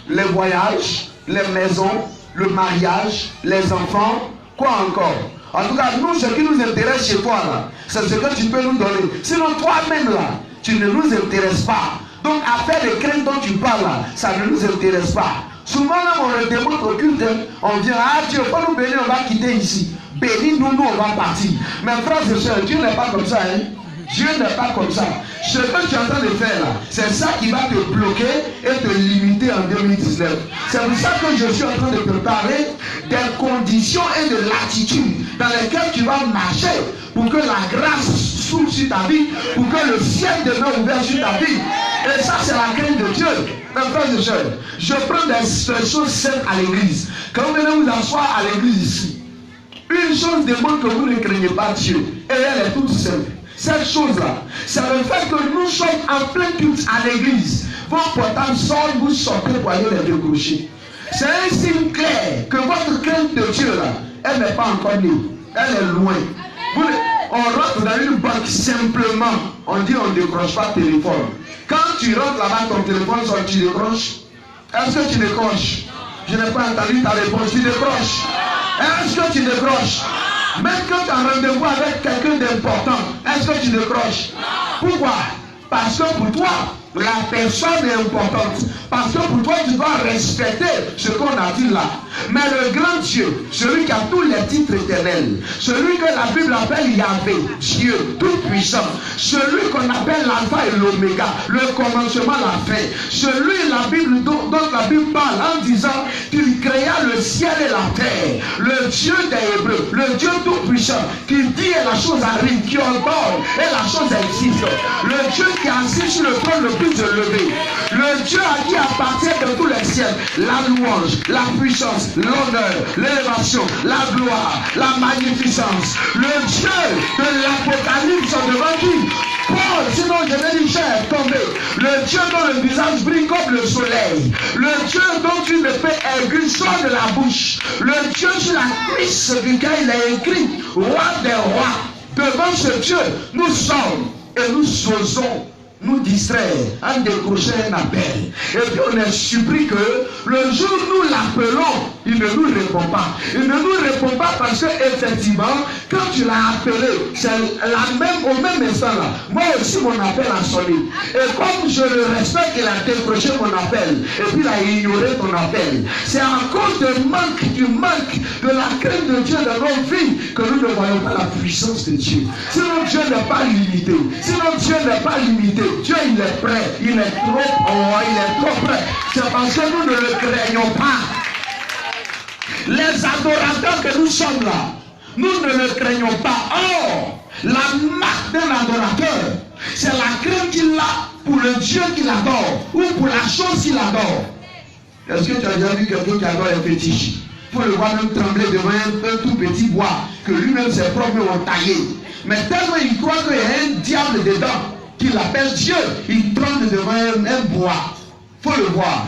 les voyages, les maisons, le mariage, les enfants, quoi encore. En tout cas, nous, ce qui nous intéresse chez toi là, c'est ce que tu peux nous donner. Sinon, toi-même là, tu ne nous intéresses pas. Donc, affaire de crainte dont tu parles là, ça ne nous intéresse pas. Souvent, là, on le demande au culte, on vient, ah Dieu, faut nous bénir, on va quitter ici. Bénis-nous, nous, on va partir. Mais frères et sœurs, Dieu n'est pas comme ça, hein. Dieu n'est pas comme ça. Ce que tu es en train de faire là, c'est ça qui va te bloquer et te limiter en 2019. C'est pour ça que je suis en train de te parler des conditions et de l'attitude dans lesquelles tu vas marcher pour que la grâce s'ouvre sur ta vie, pour que le ciel demeure ouvert sur ta vie. Et ça, c'est la crainte de Dieu. Mes frères et sœurs, je prends des choses simples à l'église. Quand vous venez vous asseoir à l'église ici, une chose démontre que vous ne craignez pas Dieu. Et elle est toute simple. Cette chose-là, c'est le fait que nous sommes en plein culte à l'église. Vos portables sortent, vous sortez pour aller les décrocher. C'est un signe clair que votre crainte de Dieu, là, elle n'est pas encore née. Elle est loin. On rentre dans une banque simplement. On dit on ne décroche pas le téléphone. Quand tu rentres là-bas, ton téléphone sort, tu décroches. Est-ce que tu décroches? Je n'ai pas entendu ta réponse. Tu décroches. Est-ce que tu décroches? Même quand tu as un rendez-vous avec quelqu'un d'important, est-ce que tu décroches? Pourquoi? Parce que pour toi, la personne est importante. Parce que pour toi, tu dois respecter ce qu'on a dit là. Mais le grand Dieu, celui qui a tous les titres éternels, celui que la Bible appelle Yahvé, Dieu tout-puissant, celui qu'on appelle l'alpha et l'oméga, le commencement, la fin. Celui, la Bible, dont la Bible parle en disant qu'il créa le ciel et la terre, le Dieu des Hébreux, le Dieu tout-puissant, qui dit et la chose arrive, qui ordonne et la chose existe, le Dieu qui est assis sur le trône le plus élevé, le Dieu à qui appartient de tous les ciels la louange, la puissance, l'honneur, l'élévation, la gloire, la magnificence, le Dieu de l'Apocalypse devant qui Paul, sinon je vais dire tombé, le Dieu dont le visage brille comme le soleil, le Dieu dont une épée aiguë sort de la bouche, le Dieu sur la cuisse duquel il est écrit roi des rois. Devant ce Dieu, nous sommes et nous osons nous distraire en décrochant un appel. Et puis on est surpris que le jour où nous l'appelons, il ne nous répond pas. Il ne nous répond pas parce que effectivement, quand tu l'as appelé, c'est au même instant là. Moi aussi mon appel a sonné. Et comme je le respecte, il a décroché mon appel. Et puis il a ignoré ton appel. C'est à cause du manque de la crainte de Dieu dans nos vies que nous ne voyons pas la puissance de Dieu. Sinon Dieu n'est pas limité. Sinon Dieu n'est pas limité. Dieu il est prêt, il est trop prêt. C'est parce que nous ne le craignons pas. Les adorateurs que nous sommes là, nous ne le craignons pas. Or, la marque d'un adorateur, c'est la crainte qu'il a pour le Dieu qu'il adore ou pour la chose qu'il adore. Est-ce que tu as déjà vu quelqu'un qui adore un fétiche? Il faut le voir même trembler devant un tout petit bois que lui-même ses propres ont taillé. Mais tellement il croit qu'il y a un diable dedans, qu'il appelle Dieu, il tremble devant un bois. Il faut le voir.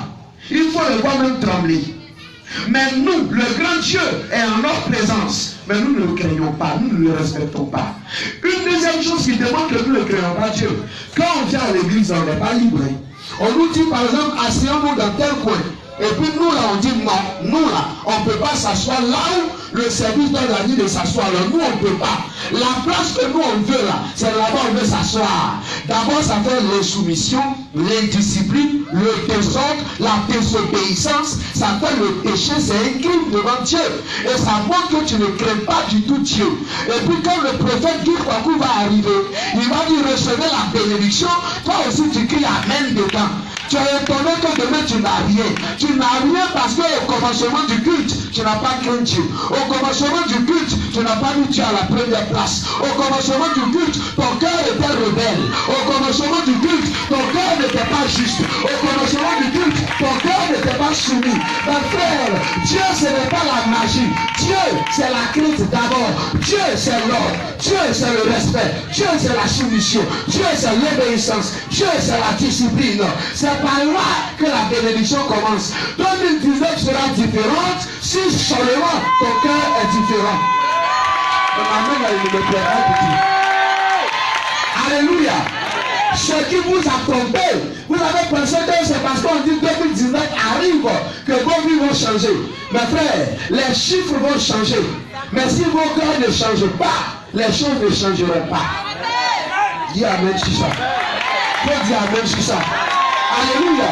Il faut le voir même trembler. Mais nous, le grand Dieu est en notre présence. Mais nous ne le craignons pas, nous ne le respectons pas. Une deuxième chose qui démontre que nous ne craignons pas Dieu. Quand on vient à l'église, on n'est pas libre. On nous dit par exemple, asseyons-nous dans tel coin. Et puis nous là, on dit non, nous là, on ne peut pas s'asseoir là où le service donne la vie de s'asseoir. Nous, on ne peut pas. La place que nous, on veut là, c'est là-bas on veut s'asseoir. D'abord, ça fait l'insoumission, l'indiscipline, le désordre, la désobéissance. Ça fait le péché, c'est un crime devant Dieu. Et ça montre que tu ne crains pas du tout Dieu. Et puis quand le prophète Guy Kwaku va arriver, il va dire recevez la bénédiction. Toi aussi, tu cries Amen dedans. Tu es étonné que demain tu n'as rien. Tu n'as rien parce qu'au commencement du culte, tu n'as pas craint Dieu. Au commencement du culte, tu n'as pas mis Dieu à la première place. Au commencement du culte, ton cœur était rebelle. Au commencement du culte, ton cœur n'était pas juste. Au commencement du culte, ton cœur n'était pas soumis. Mais frère, Dieu ce n'est pas la magie. Dieu c'est la crainte d'abord. Dieu c'est l'ordre. Dieu c'est le respect. Dieu c'est la soumission. Dieu c'est l'obéissance. Dieu c'est la discipline. C'est par là que la bénédiction commence. 2019 sera différente si seulement ton cœur est différent. Alléluia. Ce qui vous a trompé, vous avez pensé que c'est parce qu'on dit 2019 arrive que vos vies vont changer. Mes frères, les chiffres vont changer. Mais si vos cœurs ne changent pas, les choses ne changeront pas. Dis Amen sur ça. Faut dire Amen sur ça. Alléluia.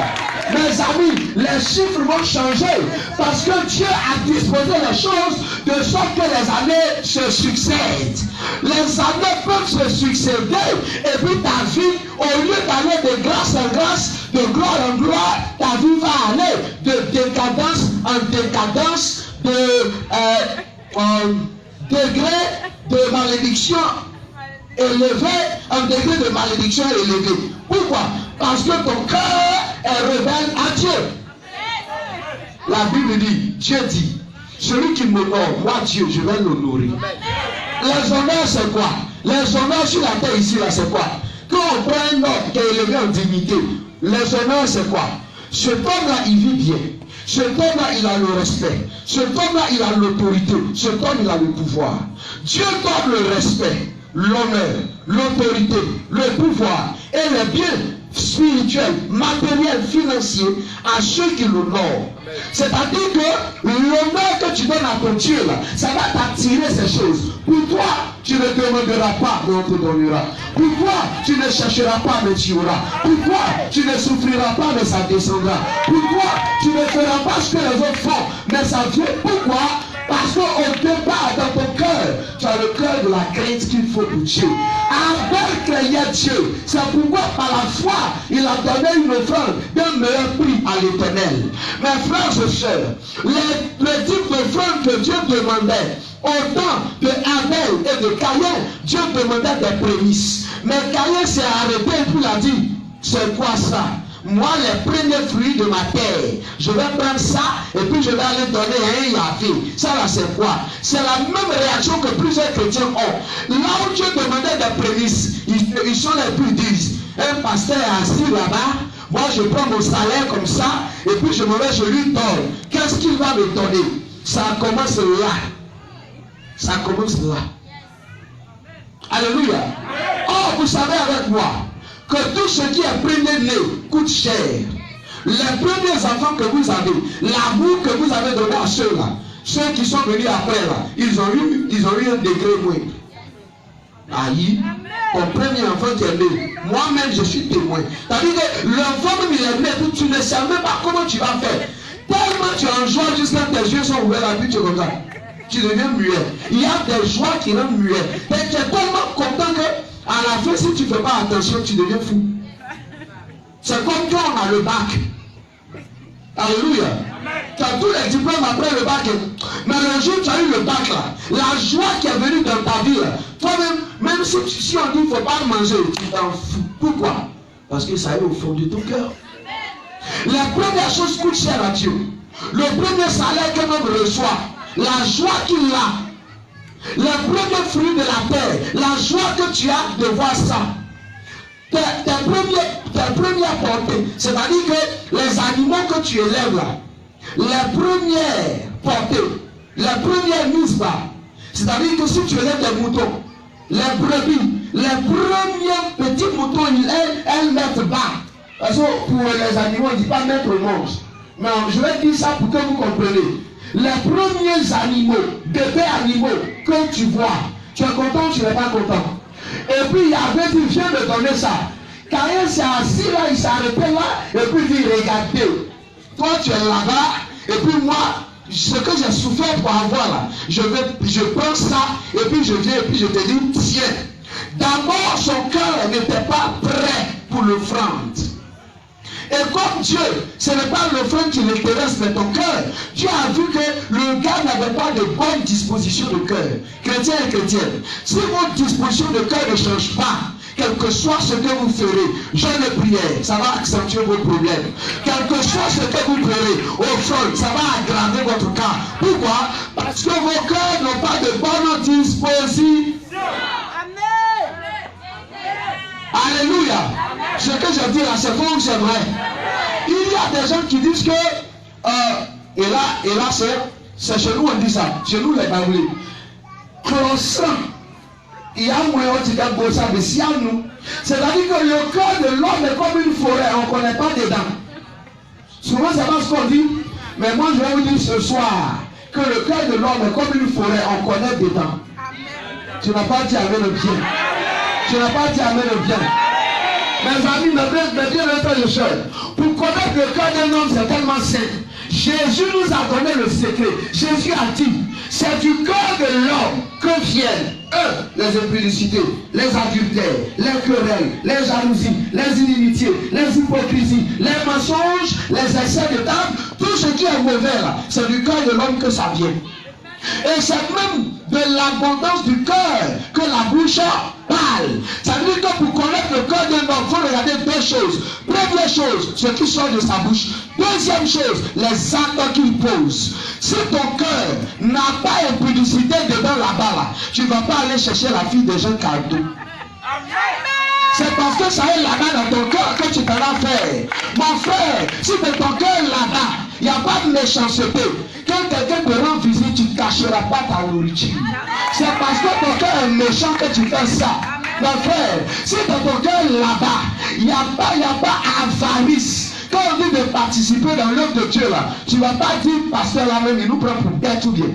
Mes amis, les chiffres vont changer parce que Dieu a disposé les choses de sorte que les années se succèdent. Les années peuvent se succéder et puis ta vie, au lieu d'aller de grâce en grâce, de gloire en gloire, ta vie va aller de décadence en décadence, de degré de malédiction élevé en degré de malédiction élevé. Pourquoi? Parce que ton cœur est rebelle à Dieu. La Bible dit, Dieu dit, celui qui m'honore, moi Dieu, je vais l'honorer. Les honneurs c'est quoi? Les honneurs sur la terre ici là c'est quoi? Quand on prend un homme qui est élevé en dignité, les honneurs c'est quoi? Cet homme-là il vit bien. Cet homme-là il a le respect. Cet homme-là il a l'autorité. Cet homme il a le pouvoir. Dieu donne le respect, l'honneur, l'autorité, le pouvoir et les biens spirituels, matériels, financiers à ceux qui l'honorent. C'est-à-dire que l'honneur que tu donnes à ton Dieu là, ça va t'attirer ces choses. Pour toi, tu ne demanderas pas, mais on te donnera. Pour toi, tu ne chercheras pas, mais tu auras. Pour toi, tu ne souffriras pas, mais ça descendra. Pour toi, tu ne feras pas ce que les autres font, mais ça vient. Pourquoi? Parce qu'au départ, dans ton cœur, tu as le cœur de la crainte qu'il faut pour Dieu. Abel craignait Dieu. C'est pourquoi par la foi, il a donné une offrande d'un meilleur prix à l'Éternel. Mes frères et sœurs, le type d'offrande que Dieu demandait, au temps de Abel et de Caïn, Dieu demandait des prémices. Mais Caïn s'est arrêté et puis il a dit, c'est quoi ça? Moi, les premiers fruits de ma terre, je vais prendre ça et puis je vais aller donner à un Yahvé. Ça là, c'est quoi? C'est la même réaction que plusieurs chrétiens ont. Là où Dieu demandait des prémices, ils sont les plus disent. Un pasteur est assis là-bas, moi je prends mon salaire comme ça, et puis je me vais, je lui donne. Qu'est-ce qu'il va me donner? Ça commence là. Ça commence là. Alléluia. Oh, vous savez avec moi que tout ce qui est premier-né coûte cher. Les premiers enfants que vous avez, l'amour que vous avez donné à ceux-là, ceux qui sont venus après là, ils ont eu un degré moindre. Aïe, ton premier enfant qui est né, moi-même je suis témoin. C'est-à-dire que l'enfant même il est né, tu ne sais même pas comment tu vas faire. Tellement tu en joie jusqu'à tes yeux sont ouverts, la vie tu es comme ça. Tu deviens muet. Il y a des joies qui rendent muet. Et tu es tellement content que à la fin, si tu ne fais pas attention, tu deviens fou. C'est comme quand on a le bac. Alléluia. Tu as tous les diplômes après le bac. Mais le jour où tu as eu le bac là, la joie qui est venue dans ta vie là, toi-même, même si on dit qu'il ne faut pas manger, tu t'en fous. Pourquoi? Parce que ça est au fond de ton cœur. La première chose coûte cher à Dieu. Le premier salaire qu'un homme reçoit, la joie qu'il a, les premiers fruits de la terre, la joie que tu as de voir ça, tes premières portées, c'est-à-dire que les animaux que tu élèves là, les premières portées, les premières mises bas, c'est-à-dire que si tu élèves des moutons, les brebis, les premiers petits moutons, elles mettent bas. Parce que pour les animaux, on ne dit pas mettre au monde. Mais je vais dire ça pour que vous compreniez. Les premiers animaux, bébés animaux que tu vois, tu es content ou tu n'es pas content? Et puis il avait dit, viens me donner ça. Caïn s'est assis là, il s'est arrêté là, et puis il dit, regardez, toi tu es là-bas, et puis moi, ce que j'ai souffert pour avoir là, je prends ça, et puis je viens, et puis je te dis, tiens. D'abord, son cœur n'était pas prêt pour l'offrande. Et comme Dieu, ce n'est pas l'offrande qui l'intéresse, mais ton cœur. Dieu a vu que le gars n'avait pas de bonne disposition de cœur. Chrétien et chrétienne, si votre disposition de cœur ne change pas, quel que soit ce que vous ferez, jeûne et prière, ça va accentuer vos problèmes. Quel que soit ce que vous ferez, offrande, ça va aggraver votre cas. Pourquoi? Parce que vos cœurs n'ont pas de bonne disposition. Alléluia. Ce que je dis là, c'est faux ou c'est vrai? Il y a des gens qui disent que, et là c'est chez nous on dit ça, chez nous les Baoulés. Croissant, il y a un moyen de dire que ça, mais si à nous, c'est-à-dire que le cœur de l'homme est comme une forêt, on ne connaît pas dedans. Souvent c'est pas ce qu'on dit, mais moi je vais vous dire ce soir que le cœur de l'homme est comme une forêt, on connaît dedans. Tu n'as pas dit avec le bien. Tu n'as pas dit amen le bien. Mes amis, mes bien-aimés et sœurs, pour connaître le cœur d'un homme, c'est tellement simple. Jésus nous a donné le secret. Jésus a dit, c'est du cœur de l'homme que viennent, les impudicités, les adultères, les querelles, les jalousies, les inimitiés, les hypocrisies, les mensonges, les excès de table, tout ce qui est mauvais là, c'est du cœur de l'homme que ça vient. Et c'est même de l'abondance du cœur que la bouche parle. Ça veut dire que pour connaître le cœur d'un homme, il faut regarder deux choses. Première chose, ce qui sort de sa bouche. Deuxième chose, les actes qu'il pose. Si ton cœur n'a pas impudicité dedans là-bas, là, tu ne vas pas aller chercher la fille de Jean Cardo. C'est parce que ça est là-bas dans ton cœur que tu t'en as fait. Mon frère, si de ton cœur là-bas, il n'y a pas de méchanceté. Quand quelqu'un te rend visite, tu ne cacheras pas ta nourriture. C'est parce que ton cœur est méchant que tu fais ça. Mon frère, si dans ton cœur là-bas, il n'y a pas avarice. Quand on dit de participer dans l'œuvre de Dieu là, tu ne vas pas dire, pasteur là-même, il nous prend pour bête ou bien.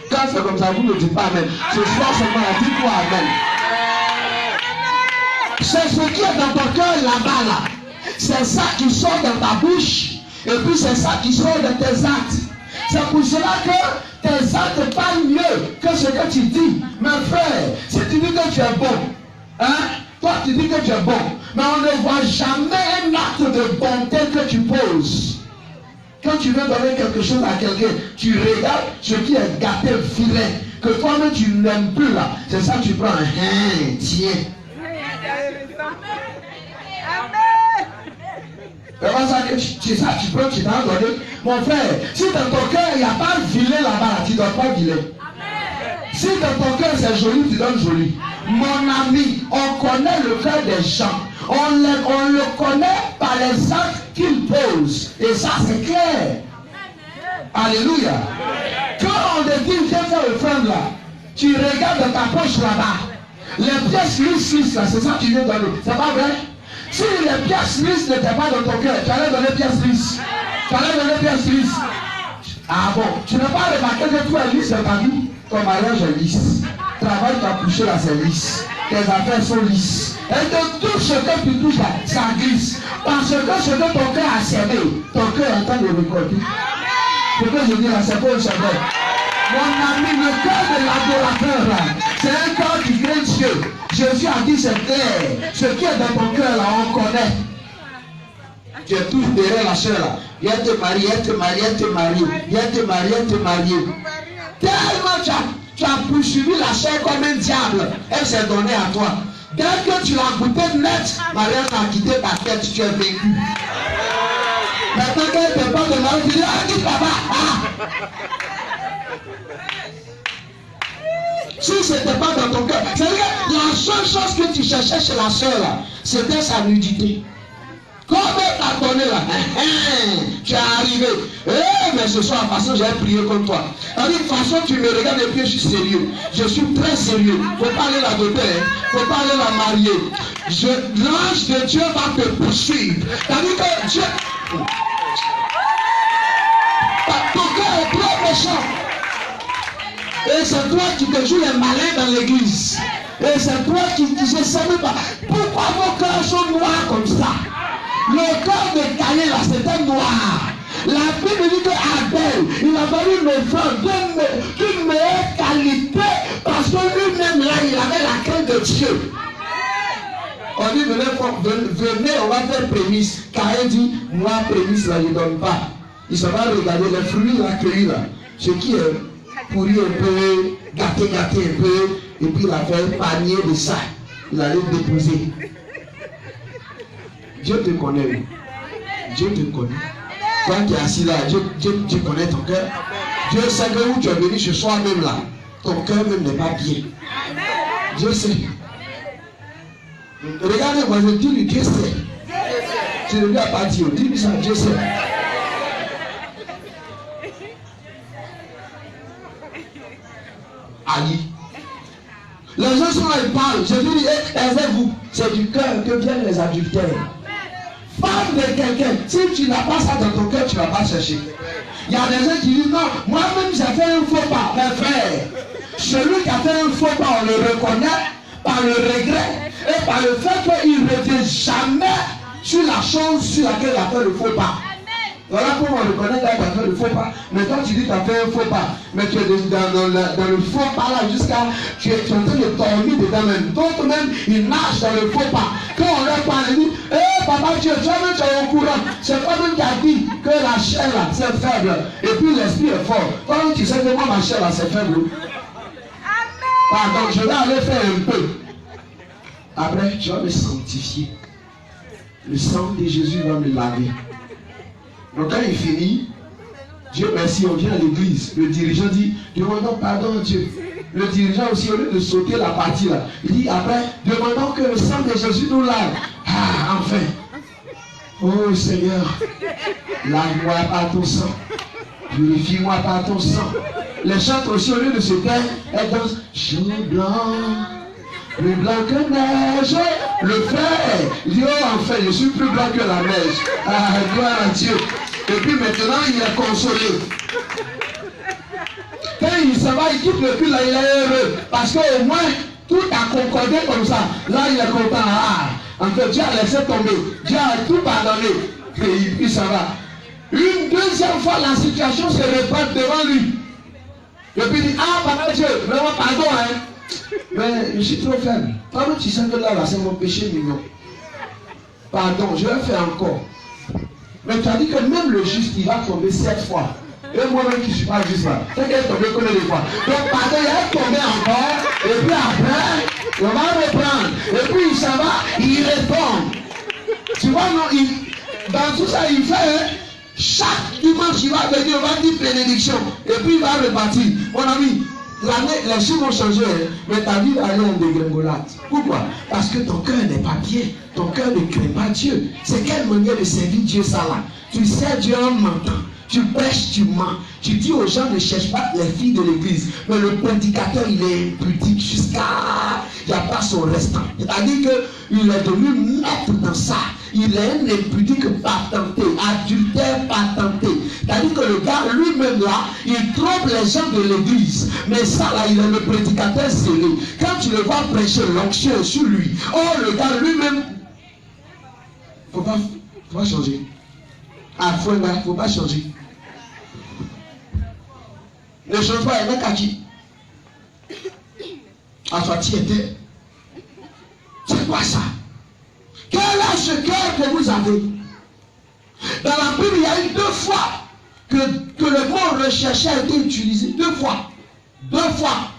Quand c'est comme ça, vous ne dites pas amen. Ce soir seulement, dites-moi amen. C'est ce qui est dans ton cœur là-bas là. C'est ça qui sort dans ta bouche. Et puis c'est ça qui sort de tes actes. C'est pour cela que tes actes parlent mieux que ce que tu dis. Mes frères, si tu dis que tu es bon, hein, toi tu dis que tu es bon, mais on ne voit jamais un acte de bonté que tu poses. Quand tu veux donner quelque chose à quelqu'un, tu regardes ce qui est gâté, filet, que toi-même tu n'aimes plus là. C'est ça que tu prends. Tiens. C'est ça, tu prends, tu t'en donnes. Mon frère, si dans ton cœur il n'y a pas de filet là-bas, tu ne donnes pas de filet. Si dans ton cœur c'est joli, tu donnes joli. Mon ami, on connaît le cœur des gens. On le connaît par les actes qu'ils posent. Et ça, c'est clair. Alléluia. Quand on te dit, viens faire offrande là, tu regardes dans ta poche là-bas. Les pièces lisses là, c'est ça que tu viens donner. C'est pas vrai? Si les pièces lisses n'étaient pas dans ton cœur, tu allais donner pièces lisses. Tu allais donner pièces lisses. Ah bon, tu n'as pas remarqué que tout est lisse dans ta vie? Ton mariage est lisse. Travail, tu as couché là, c'est lisse. Tes affaires sont lisses. Et de tout ce que tu touches là, ça glisse. Parce que ce que ton cœur a semé, ton cœur est en train de récolter. Ce que je dis là, c'est pas un secret. Mon ami, le cœur de l'adorateur là, c'est un cœur qui craint Dieu. Jésus a dit c'est clair. Ce qui est dans ton cœur là, on connaît. Tu es tous derrière la chair là. Viens te marier, viens te marier, viens te marier, viens te marier, viens te marier. Tellement tu as poursuivi la chair comme un diable. Elle s'est donnée à toi. Dès que tu l'as goûté net, Marie a quitté ta tête, tu es vaincu. Maintenant qu'elle ne peut pas de marier, tu dis, ah, quitte là-bas. Si ce n'était pas dans ton cœur, c'est-à-dire que la seule chose que tu cherchais chez la soeur là, c'était sa nudité. Comme elle t'a donné là, tu es arrivé. Mais ce soir, de toute façon, j'ai prié comme toi. De toute façon, tu me regardes et puis je suis sérieux. Je suis très sérieux. Il ne faut pas aller la doter, il ne faut pas aller la marier. L'ange de Dieu va te poursuivre. C'est-à-dire que Dieu. Ton cœur est trop méchant. Et c'est toi qui te joues les malins dans l'église. Et c'est toi qui ne sais même pas. Pourquoi vos cœurs sont noirs comme ça? Le cœur de Caïn là, c'était noir. La Bible dit que Abel, il a fallu une offrande d'une meilleure qualité parce que lui-même là, il avait la crainte de Dieu. On dit, venez, on va faire prémisse. Caïn dit, moi, prémisse là, je ne donne pas. Il se va regarder les fruits qu'il a cueillis là. Ce qui est pourri un peu, gâté un peu, et puis il a fait un panier de ça. Il allait déposer. Dieu te connaît. Dieu te connaît. Toi qui es assis là, Dieu connaît ton cœur. Dieu sait que où tu es venu ce soir même là, ton cœur même n'est pas bien. Dieu sait. Regardez, moi je dis, Dieu sait. Tu ne lui as pas dit, dis-lui ça, Dieu sait. Ali. Les gens sont là, ils parlent. Je dis, aisez-vous. C'est du cœur que viennent les adultères. Femme de quelqu'un, si tu n'as pas ça dans ton cœur, tu ne vas pas chercher. Il y a des gens qui disent non, moi-même j'ai fait un faux pas. Mes frères, celui qui a fait un faux pas, on le reconnaît par le regret et par le fait qu'il ne revient jamais sur la chose sur laquelle il a fait le faux pas. Voilà comment on reconnaît qu'il a fait le faux pas. Mais quand tu dis que tu as fait un faux pas, mais tu es dans le faux pas là jusqu'à. Tu es en train de dormir dedans même. D'autres même, ils nagent dans le faux pas. Quand on leur parle, ils disent hé papa Dieu, toi-même tu es au courant. C'est pas même qui a dit que la chair là, c'est faible. Et puis l'esprit est fort. Toi-même tu sais que moi ma chair là, c'est faible. Pardon, je vais aller faire un peu. Après, tu vas me sanctifier. Le sang de Jésus va me laver. Donc quand il finit, Dieu merci, on vient à l'église. Le dirigeant dit, demandons pardon à Dieu. Le dirigeant aussi, au lieu de sauter la partie là, il dit après, demandons que le sang de Jésus nous lave. Ah, enfin. Oh Seigneur, lave-moi par ton sang. Purifie-moi par ton sang. Les chantres aussi, au lieu de se taire, elles dansent. Chaud blanc, plus blanc que neige. Le frère, il dit, oh enfin, je suis plus blanc que la neige. Ah, gloire à Dieu. Et puis maintenant, il est consolé. Quand il s'en va, il quitte le cul, là, il est heureux. Parce qu'au moins, tout a concordé comme ça. Là, il est content. Ah, en fait, Dieu a laissé tomber. Dieu a tout pardonné. Et puis ça va. Une deuxième fois, la situation se répète devant lui. Et puis il dit, ah, papa Dieu, vraiment pardon, hein. Mais je suis trop faible. Pardon, tu sais que là, c'est mon péché mignon. Pardon, je vais faire encore. Mais tu as dit que même le juste, il va tomber 7 fois. Et moi-même qui ne suis pas juste là. C'est qu'elle est tombée combien de fois? Donc, pardon, il va tomber encore. Et puis après, on va reprendre. Et puis il s'en va, il répond. Tu vois, non, dans tout ça, il fait. Chaque dimanche, il va venir, on va dire bénédiction. Et puis il va repartir. Mon ami, les choses vont changer, hein, mais ta vie va aller en dégringolade. Pourquoi? Parce que ton cœur n'est pas bien. Ton cœur ne craint pas Dieu. C'est quelle manière de servir Dieu ça là? Tu sers Dieu en mentant. Tu prêches, tu mens. Tu dis aux gens ne cherche pas les filles de l'église. Mais le prédicateur, il est impudique jusqu'à... Il n'y a pas son restant. C'est-à-dire qu'il est devenu maître dans ça. Il est un impudique patenté, adultère patenté. C'est-à-dire que le gars lui-même là, il trompe les gens de l'église. Mais ça là, il est le prédicateur zélé. Quand tu le vois prêcher, l'onction est sur lui. Oh, le gars lui-même, faut pas changer. Ah, faut pas changer. Ne change pas, il n'y a qu'à qui. À toi, tu étais. C'est quoi ça? Quel est ce cœur que vous avez? Dans la Bible, il y a eu 2 fois que le mot rechercher a été utilisé. 2 fois. 2 fois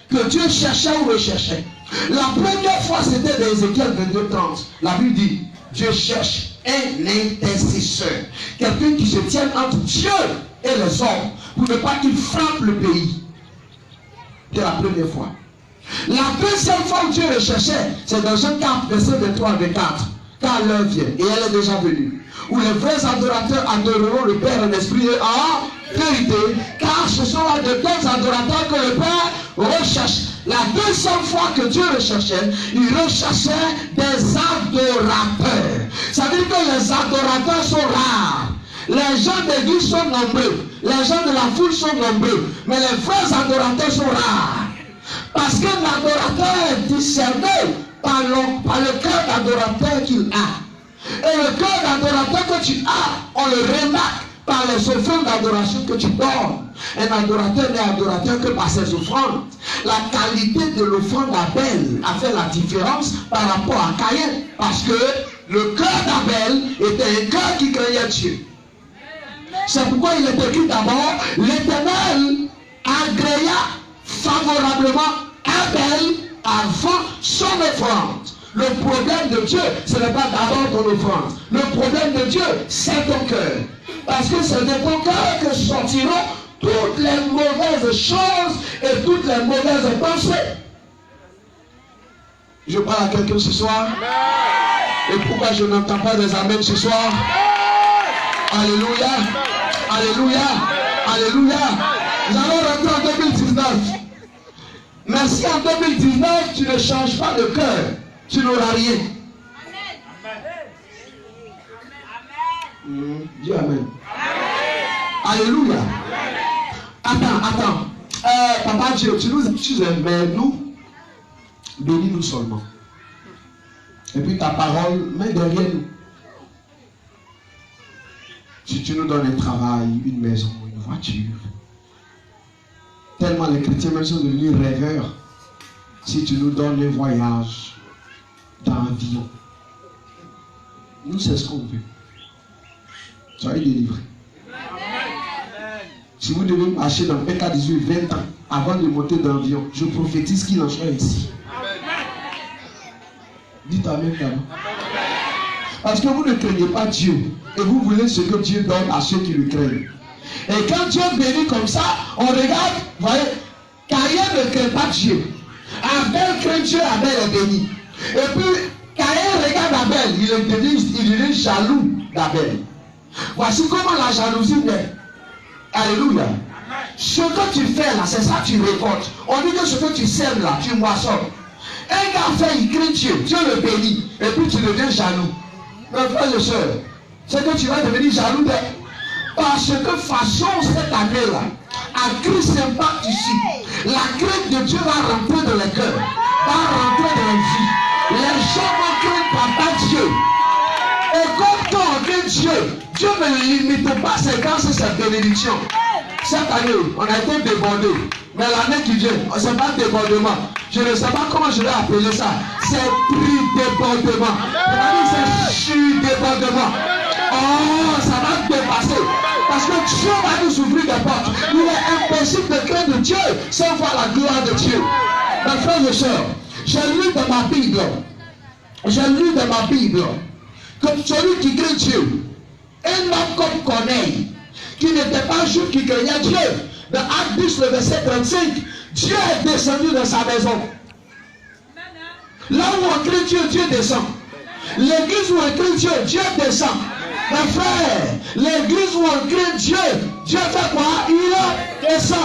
que Dieu cherchait ou recherchait. La première fois, c'était dans Ézéchiel 22:30. La Bible dit, Dieu cherche un intercesseur. Quelqu'un qui se tienne entre Dieu et les hommes pour ne pas qu'il frappe le pays. C'était la première fois. La deuxième fois où Dieu recherchait, c'est dans Jean 4, verset 23 à 24. Car l'heure vient, et elle est déjà venue, où les vrais adorateurs adoreront le Père en esprit et en vérité, car ce sont là de tels adorateurs que le Père recherche. La deuxième fois que Dieu recherchait, il recherchait des adorateurs. Ça veut dire que les adorateurs sont rares. Les gens d'église sont nombreux. Les gens de la foule sont nombreux. Mais les vrais adorateurs sont rares. Parce que l'adorateur est discerné par le cœur d'adorateur qu'il a. Et le cœur d'adorateur que tu as, on le remarque par les offrandes d'adoration que tu donnes. Un adorateur n'est adorateur que par ses offrandes. La qualité de l'offrande d'Abel a fait la différence par rapport à Caïn. Parce que le cœur d'Abel était un cœur qui craignait Dieu. C'est pourquoi il est écrit d'abord, l'Éternel agréa favorablement Abel avant son offrande. Le problème de Dieu, ce n'est pas d'abord ton offrande. Le problème de Dieu, c'est ton cœur. Parce que c'est de ton cœur que sortiront toutes les mauvaises choses et toutes les mauvaises pensées. Je parle à quelqu'un ce soir. Et pourquoi je n'entends pas des amens ce soir? Alléluia. Alléluia. Alléluia. Nous allons rentrer en 2019. Mais si en 2019, tu ne changes pas de cœur, tu n'auras rien. Dis amen. Alléluia. Attends. Papa Dieu, tu nous utilises, mais nous, bénis-nous seulement. Et puis ta parole, mets derrière nous. Si tu nous donnes un travail, une maison, une voiture, tellement les chrétiens même sont devenus rêveurs. Si tu nous donnes un voyage d'avion, nous c'est ce qu'on veut. Soyez délivrés. Si vous devez marcher dans PK 18, 20 ans avant de monter dans l'avion, je prophétise qu'il en soit ici. Dites amen d'abord. Parce que vous ne craignez pas Dieu et vous voulez ce que Dieu donne à ceux qui le craignent. Et quand Dieu bénit comme ça, on regarde, vous voyez, Caïn ne craint pas Dieu. Abel craint Dieu, Abel est béni. Et puis, Caïn regarde Abel, il est jaloux d'Abel. Voici comment la jalousie naît. Alléluia. Ce que tu fais là, c'est ça que tu récoltes. On dit que ce que tu sèmes là, tu moissonnes. Un gars fait, il craint Dieu, Dieu le bénit, et puis tu deviens jaloux. Mes frères et sœurs, c'est que tu vas devenir jaloux d'eux. Parce que façon cette année-là, à Christ s'impacte ici. La crainte de Dieu va rentrer dans les cœurs, va rentrer dans les vies. Les gens vont craindre Papa Dieu. Et comme toi on craint Dieu, Dieu ne limite pas ses grâces et ses bénédictions. Cette année, on a été débordé. Mais l'année qui vient, ce n'est pas débordement. Je ne sais pas comment je vais appeler ça. C'est débordement. C'est sur-débordement. Oh, ça va dépasser. Parce que Dieu va nous ouvrir des portes. Il est impossible de craindre Dieu sans voir la gloire de Dieu. Mes frères et sœurs, j'ai lu dans ma Bible. Que celui qui craint Dieu, un homme comme Corneille, qui n'était pas juif, qui craignait Dieu. Dans Acte 10, le verset 35, Dieu est descendu dans sa maison. Là où on craint Dieu, Dieu descend. L'église où on craint Dieu, Dieu descend. Mes frères, l'église où on craint Dieu, Dieu fait quoi? Il descend.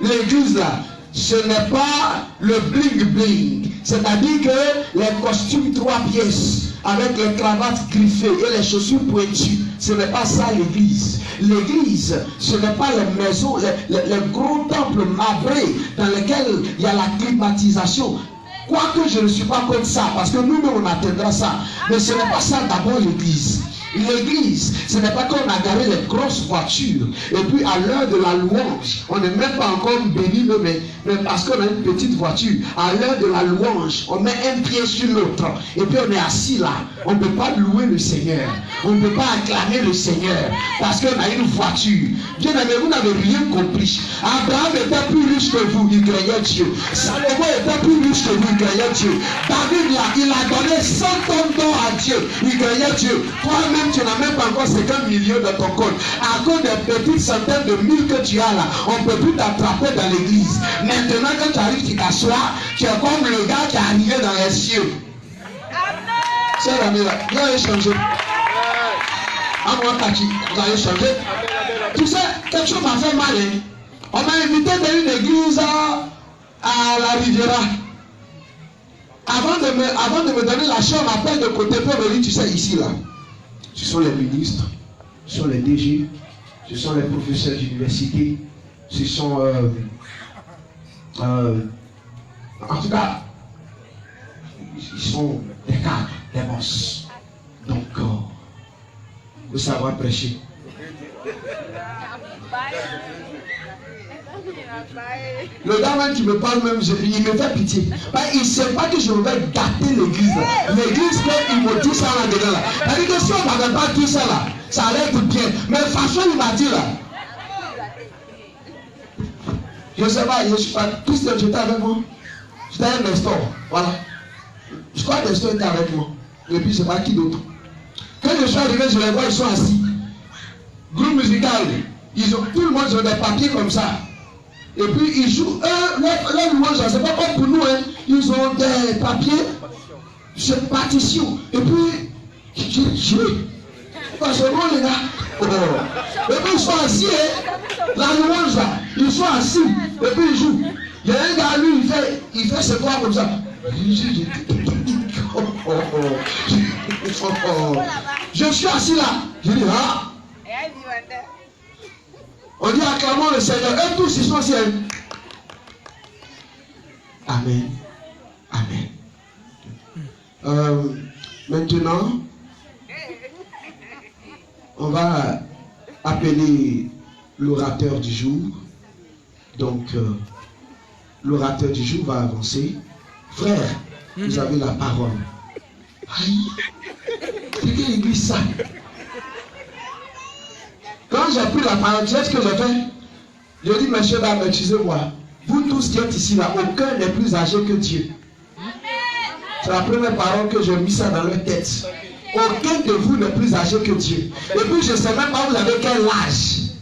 L'église là, ce n'est pas le bling bling. C'est-à-dire que les costumes 3 pièces avec les cravates griffées et les chaussures pointues, ce n'est pas ça l'église. L'église, ce n'est pas les maisons, les gros temples marbrés dans lesquels il y a la climatisation. Quoique je ne suis pas contre ça, parce que nous-mêmes on atteindra ça. Mais ce n'est pas ça d'abord l'église. L'église, ce n'est pas qu'on a garé les grosses voitures et puis à l'heure de la louange, on n'est même pas encore béni, mais parce qu'on a une petite voiture, à l'heure de la louange, on met un pied sur l'autre et puis on est assis là. On ne peut pas louer le Seigneur, on ne peut pas acclamer le Seigneur parce qu'on a une voiture. Bien aimé, vous n'avez rien compris. Abraham était plus riche que vous, il craignait Dieu. Salomon était plus riche que vous, il craignait Dieu. David là, il a donné 100 tonnes d'or à Dieu, il craignait Dieu. Toi-même, tu n'as même pas encore 50 millions dans ton compte. À cause des petites centaines de mille que tu as là, on ne peut plus t'attraper dans l'église. Maintenant, quand tu arrives, tu t'assois, tu es comme le gars qui est arrivé dans les cieux. C'est la meilleure. Vous allez changer. À moi, Kaki, vous allez changer. Tu sais, quelque chose m'a fait mal. Hein? On m'a invité dans une église à la Riviera. Avant de me donner la chambre, on m'appelle de côté pour me dire, tu sais, ici, là. Ce sont les ministres, ce sont les DG, ce sont les professeurs d'université, ce sont en tout cas, ils sont des cadres, des boss. Donc, vous savoir prêcher. Le gars même qui me parle même, il me fait pitié. Il ne sait pas que je vais gâter l'église. L'église, il me dit ça là-dedans. Là. C'est-à-dire que si on n'avait pas dit ça là, ça allait être bien. Mais franchement, il m'a dit là. Je ne sais pas, je suis pas. Tout ce que j'étais avec moi. J'étais un Nestor. Voilà. Je crois que Nestor était avec moi. Et puis, je ne sais pas qui d'autre. Quand je suis arrivé, je les vois, ils sont assis. Groupe musical. Tout le monde a des papiers comme ça. Et puis ils jouent, leur louange, c'est pas comme pour nous, hein. Ils ont des papiers, c'est partition. Et puis, j'ai joué. Parce que bon, les gars, et puis ils sont assis, hein. La louange là, ils sont assis, et puis ils jouent. Il y a un gars, lui, il fait ses doigts comme ça. Je suis assis là. Je dis, ah. On dit acclamons le Seigneur. Et tous ils sont assis. Amen. Amen. Maintenant, on va appeler l'orateur du jour. Donc, l'orateur du jour va avancer. Frère, vous avez la parole. Aïe, c'est quelle église ça? Quand j'ai pris la parole, tu sais ce que j'ai fait? Je dis, monsieur, dames, excusez-moi. Vous tous qui êtes ici, là, aucun n'est plus âgé que Dieu. C'est la première parole que j'ai mis ça dans leur tête. Aucun de vous n'est plus âgé que Dieu. Et puis, je ne sais même pas vous avez quel âge.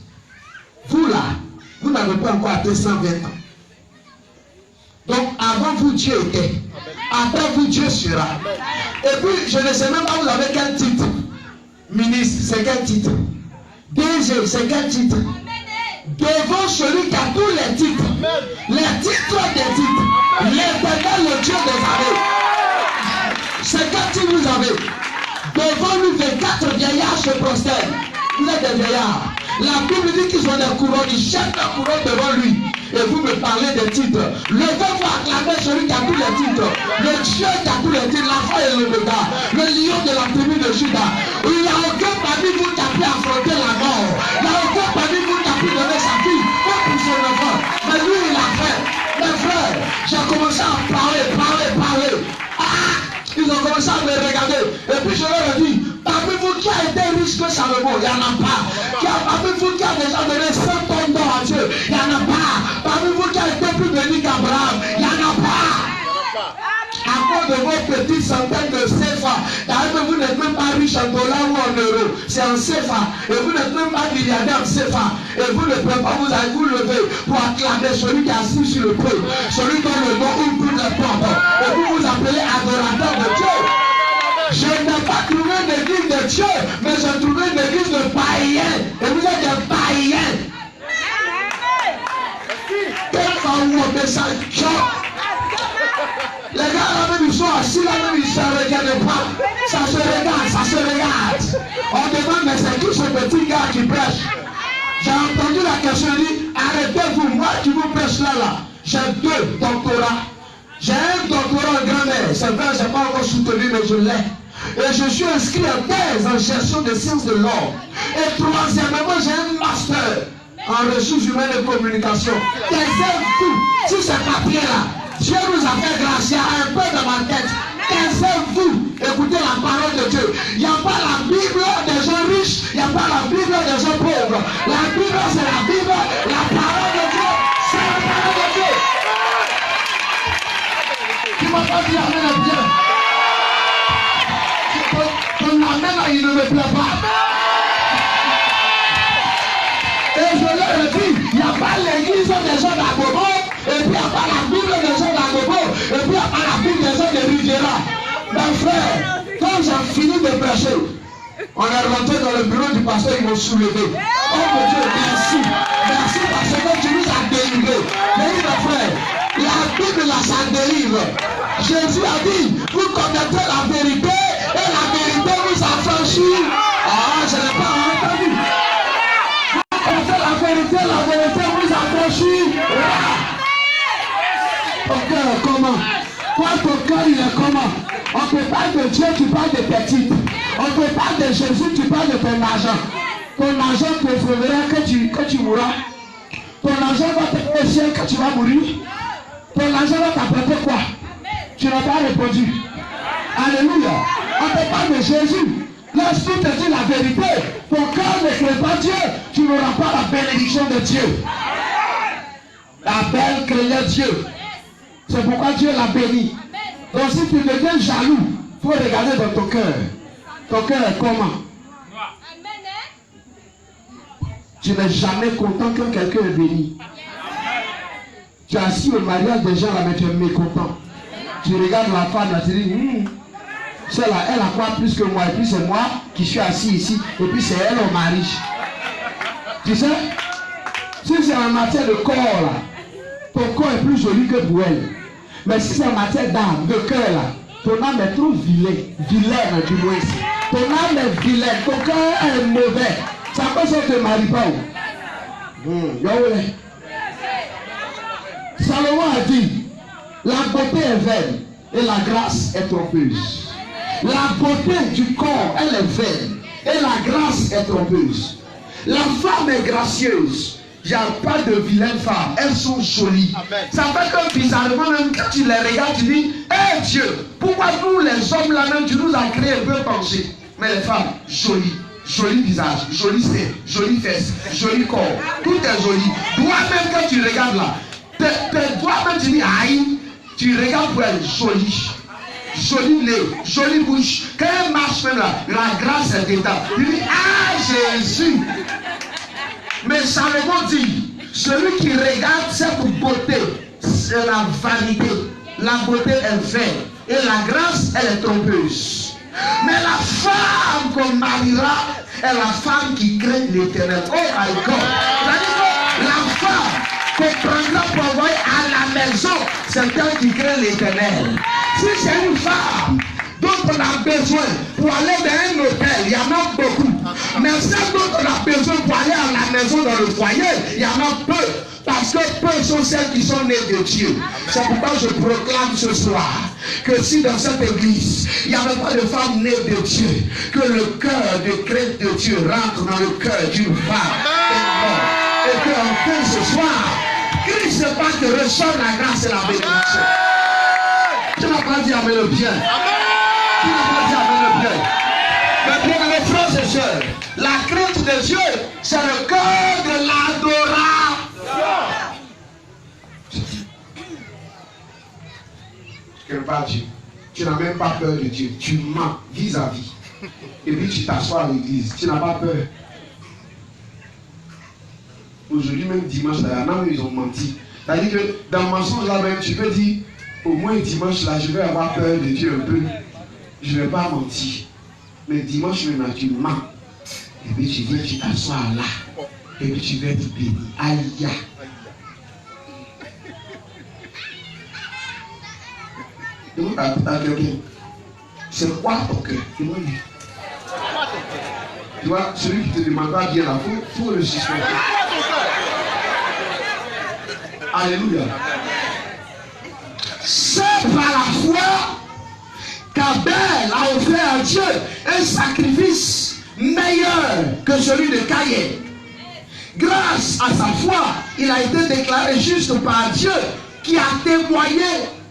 Vous là, vous n'avez pas encore atteint 120 ans. Donc, avant vous, Dieu était. Après vous, Dieu sera. Et puis, je ne sais même pas vous avez quel titre. Ministre, c'est quel titre? DG, c'est quel titre? Devant celui qui a tous les titres. Les titres des titres. L'éternel, le Dieu des armées. C'est quel titre vous avez? Devant lui, 24 vieillards se prosternent. Vous êtes des vieillards. La Bible dit qu'ils ont des couronnes. Ils cherchent la couronne devant lui. Et vous me parlez des titres. Levez-vous acclamer celui qui a tous les titres. Le Dieu qui a tous les titres. La foi et le regard. Le lion de la tribu de Juda. Il n'y a aucun parmi vous qui a pu affronter la mort. Il y a aucun parmi vous qui a pu donner sa vie pour son enfant. Mais lui, il a fait. Mes frères, j'ai commencé à parler. Ils ont commencé à me regarder. Et puis je leur ai dit, parmi vous qui a été riche que Salomon, il n'y en a pas. Parmi vous qui a déjà donné 100 tonnes d'or à Dieu, il n'y en a pas. Parmi vous qui a été plus béni qu'Abraham, il n'y en a pas. À cause de vos petites centaines de CFA, d'ailleurs vous n'êtes même pas riche en dollars ou en euros, c'est en CFA. Et vous n'êtes même pas milliardaire en CFA. Et vous ne pouvez pas vous lever pour acclamer celui qui est assis sur le trône, celui dont le nom ouvre toutes les portes. Et vous vous appelez adorateur de Dieu. Je n'ai pas trouvé une église de Dieu, mais j'ai trouvé une église de païens. Et vous êtes des païens. Les gars là même ils sont assis là même ils ne se regardent pas. Ça se regarde. On demande mais c'est qui ce petit gars qui prêche? J'ai entendu la question, il dit arrêtez-vous, moi qui vous prêche là. J'ai 2 doctorats. J'ai un doctorat en grammaire. C'est vrai, je n'ai pas encore soutenu mais je l'ai. Et je suis inscrit en thèse en gestion des sciences de l'homme. Et troisièmement, j'ai un master en ressources humaines et communication. Taisez-vous sur ces papiers-là. Dieu nous a fait grâce, il y a un peu dans ma tête. Taisez-vous, écoutez la parole de Dieu. Il n'y a pas la Bible des gens riches, il n'y a pas la Bible des gens pauvres. La Bible, c'est la Bible, la parole de Dieu, c'est la parole de Dieu. Tu m'as pas dit amen bien. Ton amen là, il ne me plaît pas. Et je leur ai dit, il n'y a pas l'église des gens d'Agogo, et puis il n'y a pas la Bible des gens d'Agogo, et puis il n'y a pas la Bible des gens de Riviera. Mes frères, quand j'ai fini de prêcher, on est rentré dans le bureau du pasteur, ils m'ont soulevé. Oh mon Dieu, merci. Merci parce que tu nous as délivrés. Mais mes frères, la Bible là, ça délivre. Jésus a dit, vous connaîtrez la vérité, et la vérité vous affranchit. Ah, je n'ai pas entendu. La vérité vous affranchit. Ton cœur est comment? Toi, ton cœur, il est comment? On te parle de Dieu, tu parles de petite. On te parle de Jésus, tu parles de ton argent. Ton argent te sauvera que tu mourras. Ton argent va te ciel que tu vas mourir. Ton argent va t'apporter quoi? Tu n'as pas répondu. Alléluia. On te parle de Jésus. Lorsqu'il te dit la vérité, ton cœur ne crée pas Dieu, tu n'auras pas la bénédiction de Dieu. Abel craignait Dieu. C'est pourquoi Dieu l'a béni. Donc si tu deviens jaloux, il faut regarder dans ton cœur. Ton cœur est comment? Tu n'es jamais content quand quelqu'un est béni. Tu es assis au mariage des gens là, mais tu es mécontent. Tu regardes la femme là, tu dis, celle-là, elle a quoi plus que moi? Et puis c'est moi qui suis assis ici. Et puis c'est elle au mari. Tu sais, si c'est en matière de corps là, ton corps est plus joli que pour elle. Mais si c'est en matière d'âme, de cœur là, ton âme est trop vilaine du moins. Ton âme est vilaine, ton cœur est mauvais. Ça peut ça te marie pas. Salomon a dit, la beauté est vaine et la grâce est trompeuse. La beauté du corps, elle est vaine. Et la grâce est trompeuse. La femme est gracieuse. Il n'y a pas de vilaines femmes. Elles sont jolies. Amen. Ça fait que bizarrement, même quand tu les regardes, tu dis, hé Dieu, pourquoi nous les hommes là même, tu nous as créé un peu pencher. Mais les femmes, jolies. Joli visage, joli sein, jolie fesse, joli corps. Tout est joli. Toi-même quand tu regardes là, toi-même tu dis, aïe, tu regardes pour elle jolie. Joli nez, jolie bouche. Quand elle marche même là, la grâce est dedans. Il dit, ah Jésus. Mais Salomon dit, celui qui regarde cette beauté, c'est la vanité. La beauté est vaine. Et la grâce, elle est trompeuse. Mais la femme qu'on mariera est la femme qui craint l'Éternel. Oh my God. La femme qu'on prendra pour envoyer à la maison, c'est elle qui craint l'Éternel. Si c'est une femme dont on a besoin pour aller dans un hôtel, il y en a beaucoup. Mais celle dont on a besoin pour aller à la maison dans le foyer, il y en a peu. Parce que peu sont celles qui sont nées de Dieu. C'est pourquoi je proclame ce soir que si dans cette église, il n'y avait pas de femme née de Dieu, que le cœur de crainte de Dieu rentre dans le cœur d'une femme. Et que enfin ce soir, Christ ne pas que reçoive la grâce et la bénédiction. Tu n'as pas dit amen le bien. Tu n'as pas dit amen le bien. Mais bien mes frères et sœurs, la crainte de Dieu, c'est le cœur de l'adoration. Quelque part, tu n'as même pas peur de Dieu. Tu mens vis-à-vis. Et puis tu t'assois à l'église. Tu n'as pas peur. Aujourd'hui, même dimanche, là, ils ont menti. C'est-à-dire que dans le mensonge là-même, tu peux dire, au moins dimanche là, je vais avoir peur de Dieu un peu. Je ne vais pas mentir. Mais dimanche maintenant, tu mens. Et puis tu viens, tu t'assois là. Et puis tu vas être béni. Aïe. Demande à quelqu'un, c'est quoi ton cœur? Demande-lui. Tu vois, celui qui te demande pas bien là, il faut le suspendre. Alléluia. C'est par la foi qu'Abel a offert à Dieu un sacrifice meilleur que celui de Caïn. Grâce à sa foi, il a été déclaré juste par Dieu qui a témoigné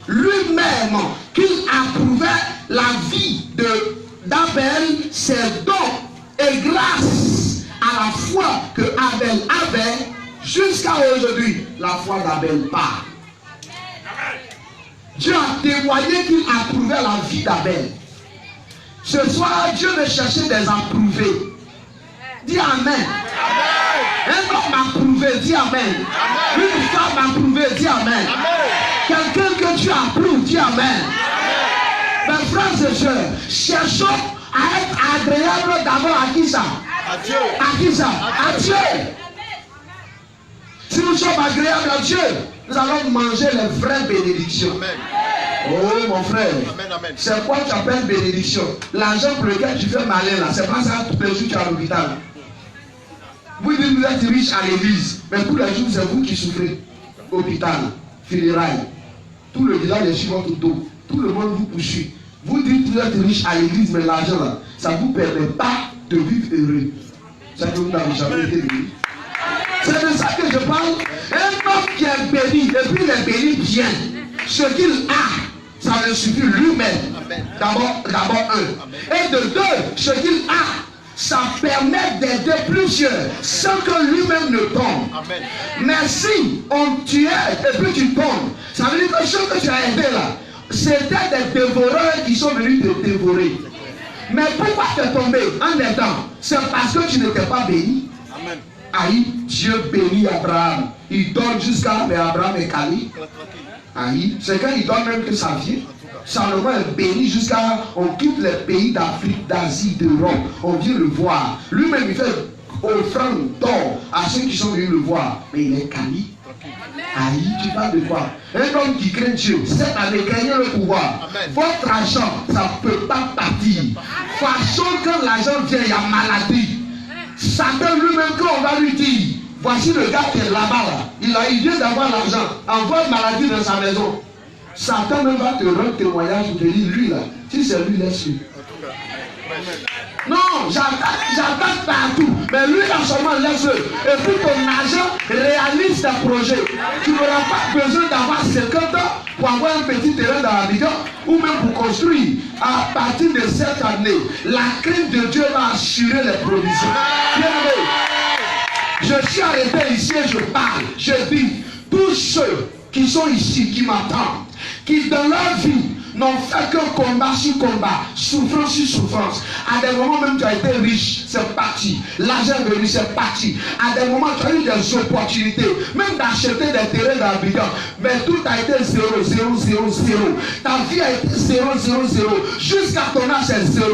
lui-même qu'il approuvait la vie d'Abel, ses dons. Et grâce à la foi que Abel avait, jusqu'à aujourd'hui, la foi d'Abel part. Dieu a témoigné qu'il approuvait la vie d'Abel. Ce soir, Dieu veut chercher des approuvés. Dis Amen. Un homme approuvé, dis Amen. Une femme approuvée, dis Amen. Quelqu'un que tu approuves, dis Amen. Mes frères et sœurs, cherchons à être agréables d'abord à qui ça? À Dieu. À qui ça? À Dieu. Si nous sommes agréables à Dieu, nous allons manger les vraies bénédictions. Amen. Oh mon frère, c'est quoi tu appelles bénédiction? L'argent pour lequel tu fais malin là, c'est pas ça tous les jours tu es à l'hôpital. Vous dites que vous êtes riche à l'église, mais tous les jours c'est vous qui souffrez. Hôpital, funérailles, tout le village est sur votre dos, tout le monde vous poursuit. Vous dites que vous êtes riche à l'église, mais l'argent là, ça ne vous permet pas de vivre heureux. Ça que vous n'avez jamais été béni. C'est de ça que je parle. Un homme qui est béni, et puis il est béni bien. Ce qu'il a, ça ne suffit lui-même. D'abord un. Et de deux, ce qu'il a, ça permet d'aider plusieurs sans que lui-même ne tombe. Mais si on tue et puis tu tombes, ça veut dire que ceux que tu as aidé là, c'était des dévoreurs qui sont venus te dévorer. Mais pourquoi tu es tombé en aidant? C'est parce que tu n'étais pas béni. Amen. Aïe, Dieu bénit Abraham. Il donne jusqu'à mais Abraham est calé. Aïe, c'est quand il donne même que ça vient. Salomon est béni jusqu'à on quitte les pays d'Afrique, d'Asie, d'Europe. On vient le voir. Lui-même il fait offrande d'or à ceux qui sont venus le voir. Mais il est calé. Aïe, tu parles de quoi? Un homme qui craint Dieu, cette année, craignez le pouvoir. Amen. Votre argent, ça ne peut pas partir. Façon, quand l'argent vient, il y a maladie. Satan lui-même, quand on va lui dire, voici le gars qui est là-bas, là. Il vient d'avoir l'argent, envoie une maladie dans sa maison. Satan même va te rendre témoignage pour te dire, lui là, si c'est lui, laisse-lui. Non, j'attaque partout. Mais lui, là seulement, laisse-le. Et puis ton argent réalise tes projets. Tu n'auras pas besoin d'avoir 50 ans pour avoir un petit terrain dans la maison ou même pour construire. À partir de cette année, la crainte de Dieu va assurer les provisions. Bien aimé, je suis arrêté ici et je parle. Je dis, tous ceux qui sont ici, qui m'attendent, qui dans leur vie n'ont fait que combat sur combat, souffrance sur souffrance. À des moments même tu as été riche, c'est parti. L'argent est venu, c'est parti. À des moments tu as eu des opportunités, même d'acheter des terrains dans le bidon. Mais tout a été 0, 0, 0, 0. Ta vie a été 0, 0, 0. Jusqu'à ton âge c'est 0.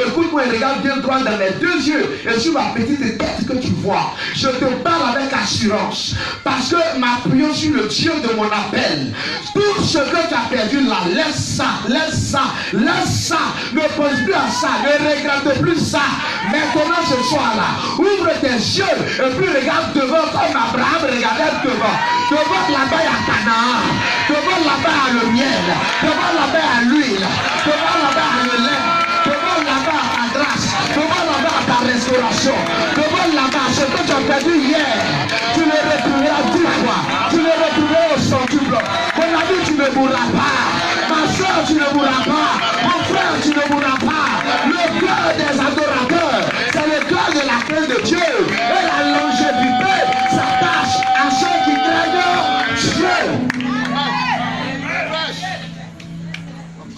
Écoute-moi et regarde bien droit dans mes deux yeux et sur ma petite tête que tu vois. Je te parle avec assurance. Parce que ma prière sur le Dieu de mon appel. Tout ce que tu as perdu là, laisse ça. laisse ça, laisse ça, ne pense plus à ça, ne regarde plus ça. Maintenant ce soir-là, ouvre tes yeux et puis regarde devant comme Abraham regardait devant. Devant là-bas il y a Canaan, devant là-bas il y a le miel, devant là-bas il y a l'huile, devant là-bas il y a le lait, devant là-bas ta grâce, devant là-bas ta restauration, devant là-bas ce que tu as perdu hier, tu le retrouveras 10 fois, tu le retrouveras au centuple. Mon ami, tu ne mourras pas, ma soeur, tu ne mourras pas, mon frère, tu ne mourras pas. Le cœur des adorateurs, c'est le cœur de la crainte de Dieu, et la longévité s'attache à ceux qui craignent Dieu.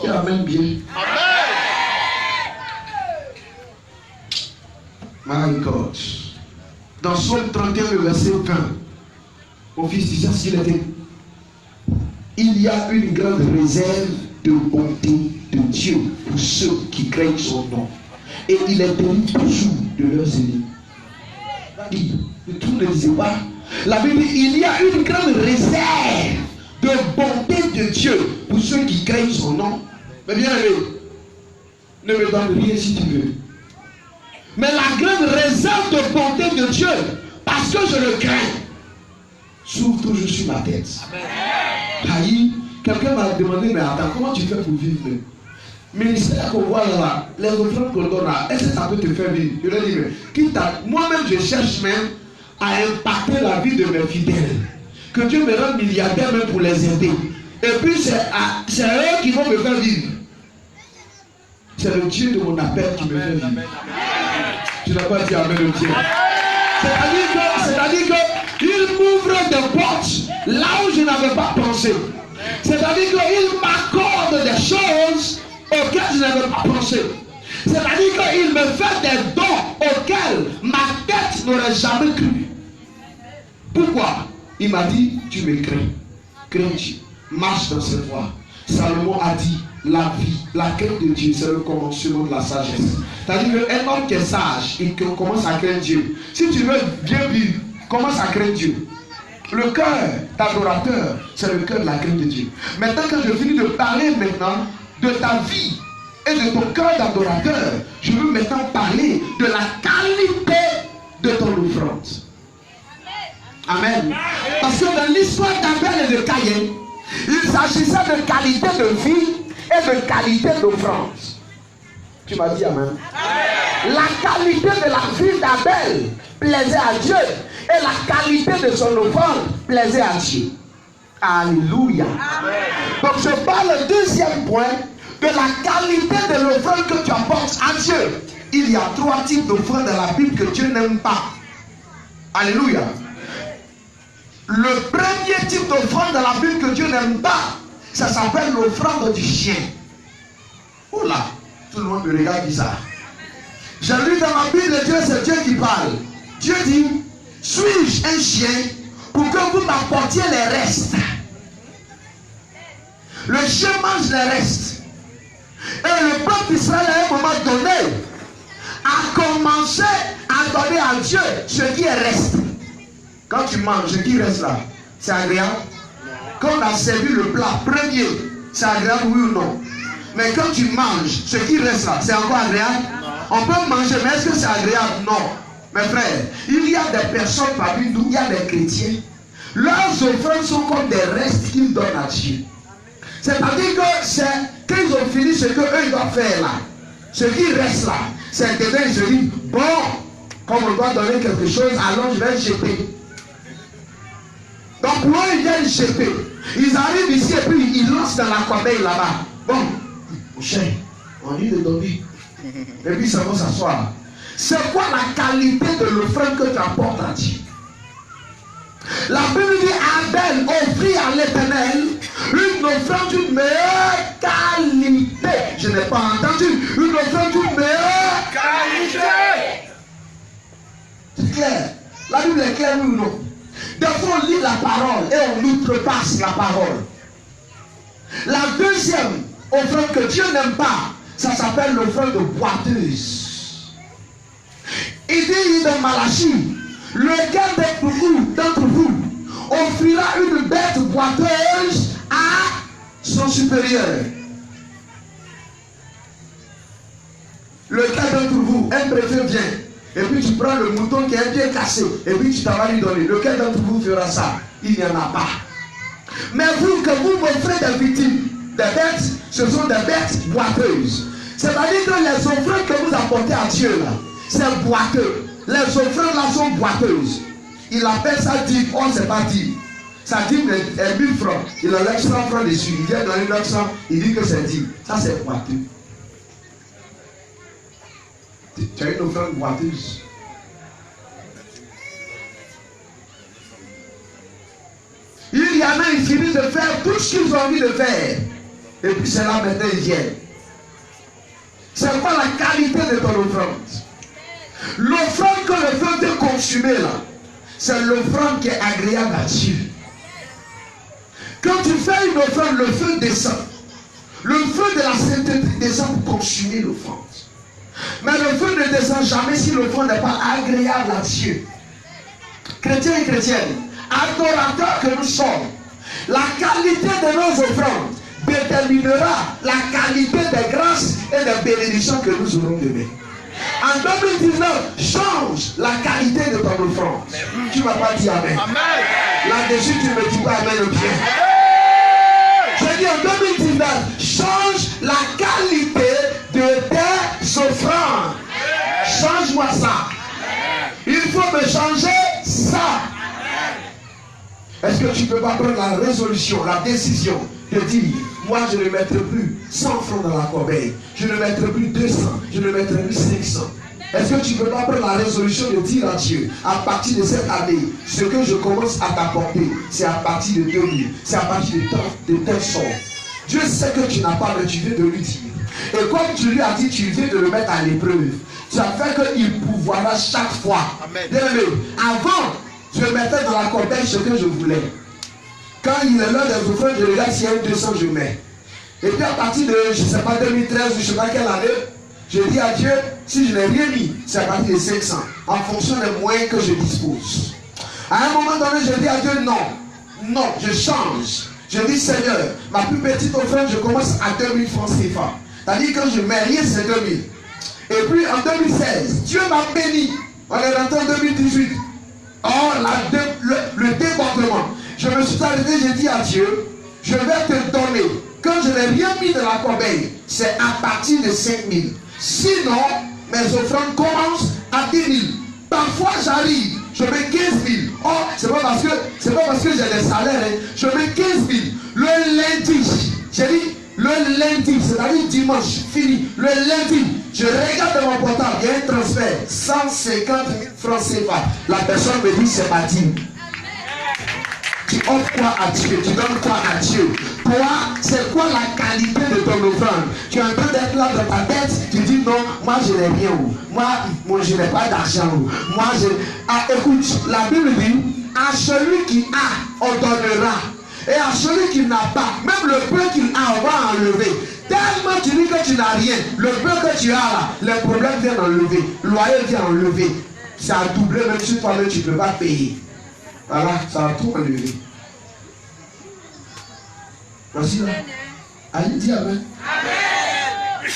Qui amène bien. My God. Dans Psaume 31, le verset 20, mon fils disait s'il était. Il y a une grande réserve de bonté de Dieu pour ceux qui craignent son nom. Et il est béni toujours de leurs ennemis. De tous les pas. La Bible dit il y a une grande réserve de bonté de Dieu pour ceux qui craignent son nom. Mais bien aimé, ne me donne rien si tu veux. Mais la grande réserve de bonté de Dieu, parce que je le crains, s'ouvre toujours sur ma tête. Aïe, quelqu'un m'a demandé, mais attends, comment tu fais pour vivre? Ministère qu'on voit là, les offrandes qu'on donne là, est-ce que ça peut te faire vivre? Je leur dis, mais quitte à moi-même, je cherche même à impacter la vie de mes fidèles. Que Dieu me rende milliardaire même pour les aider. Et puis c'est eux qui vont me faire vivre. C'est le Dieu de mon appel qui me fait vivre. Tu n'as pas dit amen au Dieu. C'est-à-dire qu'il m'ouvre des portes là où je n'avais pas pensé. C'est-à-dire qu'il m'accorde des choses auxquelles je n'avais pas pensé. C'est-à-dire qu'il me fait des dons auxquels ma tête n'aurait jamais cru. Pourquoi? Il m'a dit, tu me crains. Crains Dieu. Marche dans cette voie. Salomon a dit, la vie, la crainte de Dieu, c'est le commencement de la sagesse. C'est-à-dire qu'un homme qui est sage, il commence à craindre Dieu. Si tu veux bien vivre, commence à craindre Dieu. Le cœur d'adorateur, c'est le cœur de la crainte de Dieu. Maintenant, quand je finis de parler maintenant de ta vie et de ton cœur d'adorateur, je veux maintenant parler de la qualité de ton offrande. Amen. Parce que dans l'histoire d'Abel et de Caïn, il s'agissait de qualité de vie et de qualité d'offrande. Tu m'as dit amen. La qualité de la vie d'Abel plaisait à Dieu et la qualité de son offrande plaisait à Dieu. Alléluia. Donc je parle le deuxième point de la qualité de l'offrande que tu apportes à Dieu. Il y a 3 types d'offrandes dans la Bible que Dieu n'aime pas. Alléluia. Le premier type d'offrande dans la Bible que Dieu n'aime pas, ça s'appelle l'offrande du chien. Oh là, tout le monde me regarde bizarre. J'ai lu dans la Bible, Dieu, c'est Dieu qui parle. Dieu dit, suis-je un chien pour que vous m'apportiez les restes? Le chien mange les restes. Et le peuple d'Israël à un moment donné a commencé à donner à Dieu ce qui est resté. Quand tu manges, ce qui reste là, c'est agréable. Quand on a servi le plat premier, c'est agréable, oui ou non? Mais quand tu manges, ce qui reste là, c'est encore agréable? On peut manger, mais est-ce que c'est agréable? Non. Mes frères, il y a des personnes parmi nous, il y a des chrétiens. Leurs offrandes sont comme des restes qu'ils donnent à Dieu. C'est-à-dire que c'est qu'ils ont fini ce qu'eux ils doivent faire là. Ce qui reste là, c'est que ils se disent, bon, comme on doit donner quelque chose, alors je vais jeter. Donc pour eux, ils viennent jeter. Ils arrivent ici et puis ils lancent dans la corbeille là-bas. Bon, mon cher, on dit de donner. Et puis ça va s'asseoir. C'est quoi la qualité de l'offrande que tu apportes à Dieu? La Bible dit Abel offrit à l'Éternel une offrande d'une meilleure qualité. Je n'ai pas entendu. Une offrande d'une meilleure qualité. C'est clair. La Bible est claire, oui ou non? Des fois on lit la parole et on outrepasse la parole. La deuxième offrande que Dieu n'aime pas, ça s'appelle l'offrande boiteuse. Il dit dans Malachie, lequel d'entre vous offrira une bête boiteuse à son supérieur? lequel d'entre vous, un préfet vient, et puis tu prends le mouton qui est un pied cassé, et puis tu t'en vas lui donner. Lequel d'entre vous fera ça? Il n'y en a pas. Mais vous, que vous m'offrez des victimes, des bêtes, ce sont des bêtes boiteuses. C'est-à-dire que les offrandes que vous apportez à Dieu, là, c'est boiteux. Les offrandes là sont boiteuses. Il appelle ça dîme. Oh, c'est pas dîme. Ça dîme est 1000 francs. Il enlève 100 francs dessus. Il vient donner 900. Il dit que c'est dîme. Ça, c'est boiteux. Tu as une offrande boiteuse. Il y en a, ils finissent de faire tout ce qu'ils ont envie de faire. Et puis c'est là maintenant ils viennent. C'est pas la qualité de ton offrande. L'offrande que le feu te consumer là, c'est l'offrande qui est agréable à Dieu. Quand tu fais une offrande, le feu descend. Le feu de la sainteté descend pour consumer l'offrande. Mais le feu ne descend jamais si l'offrande n'est pas agréable à Dieu. Chrétiens et chrétiennes, adorateurs que nous sommes, la qualité de nos offrandes déterminera la qualité des grâces et des bénédictions que nous aurons demain. En 2019, change la qualité de ton offrande. Tu ne m'as pas dit amen. Là-dessus, tu ne me dis pas amen au pied. Je dis en 2019, change la qualité de tes offrandes. Change-moi ça. Il faut me changer ça. Est-ce que tu ne peux pas prendre la résolution, la décision de dire, moi je ne mettrai plus 100 francs dans la corbeille, je ne mettrai plus 200, je ne mettrai plus 500. Est-ce que tu ne peux pas prendre la résolution de dire à Dieu, à partir de cette année, ce que je commence à t'apporter, c'est à partir de 2000, c'est à partir de tel sort. Dieu sait que tu n'as pas, mais tu viens de lui dire. Et comme tu lui as dit, tu viens de le mettre à l'épreuve. Tu as fait qu'il pouvoira chaque fois. Bien aimé, avant, je mettais dans la corbeille ce que je voulais. Quand il est l'heure des offrandes, je regarde s'il y a une 200, je mets. Et puis à partir de, je ne sais pas, 2013 ou je ne sais pas quelle année, je dis à Dieu, si je n'ai rien mis, c'est à partir de 500, en fonction des moyens que je dispose. À un moment donné, je dis à Dieu, non, je change. Je dis, Seigneur, ma plus petite offrande, je commence à 2000 francs CFA. C'est-à-dire que je ne mets rien, c'est 2000. Et puis en 2016, Dieu m'a béni. On est rentré en 2018. Or, le débordement. Je me suis arrêté, j'ai dit à Dieu, je vais te donner. Quand je n'ai rien mis dans la corbeille, c'est à partir de 5000. Sinon, mes offrandes commencent à 10 000. Parfois, j'arrive, je mets 15 000. Oh, c'est pas parce que j'ai des salaires. Hein. Je mets 15 000. Le lundi, j'ai dit, le lundi, c'est-à-dire dimanche, fini. Le lundi, je regarde dans mon portable, il y a un transfert, 150 000 francs CFA. La personne me dit, c'est ma dîme. Tu offres quoi à Dieu? Tu donnes quoi à Dieu? Toi, c'est quoi la qualité de ton offrande? Tu es en train d'être là dans ta tête, tu dis non, moi je n'ai rien. Moi je n'ai pas d'argent. Moi je... Ah, écoute, la Bible dit, à celui qui a, on donnera. Et à celui qui n'a pas, même le peu qu'il a, on va enlever. Tellement tu dis que tu n'as rien, le peu que tu as là, les problèmes viennent enlever, le loyer vient enlever. Ça a doublé, même si toi-même tu ne peux pas payer. Voilà, ça va tout enlever. Voici là. Allez, dis amen. Amen.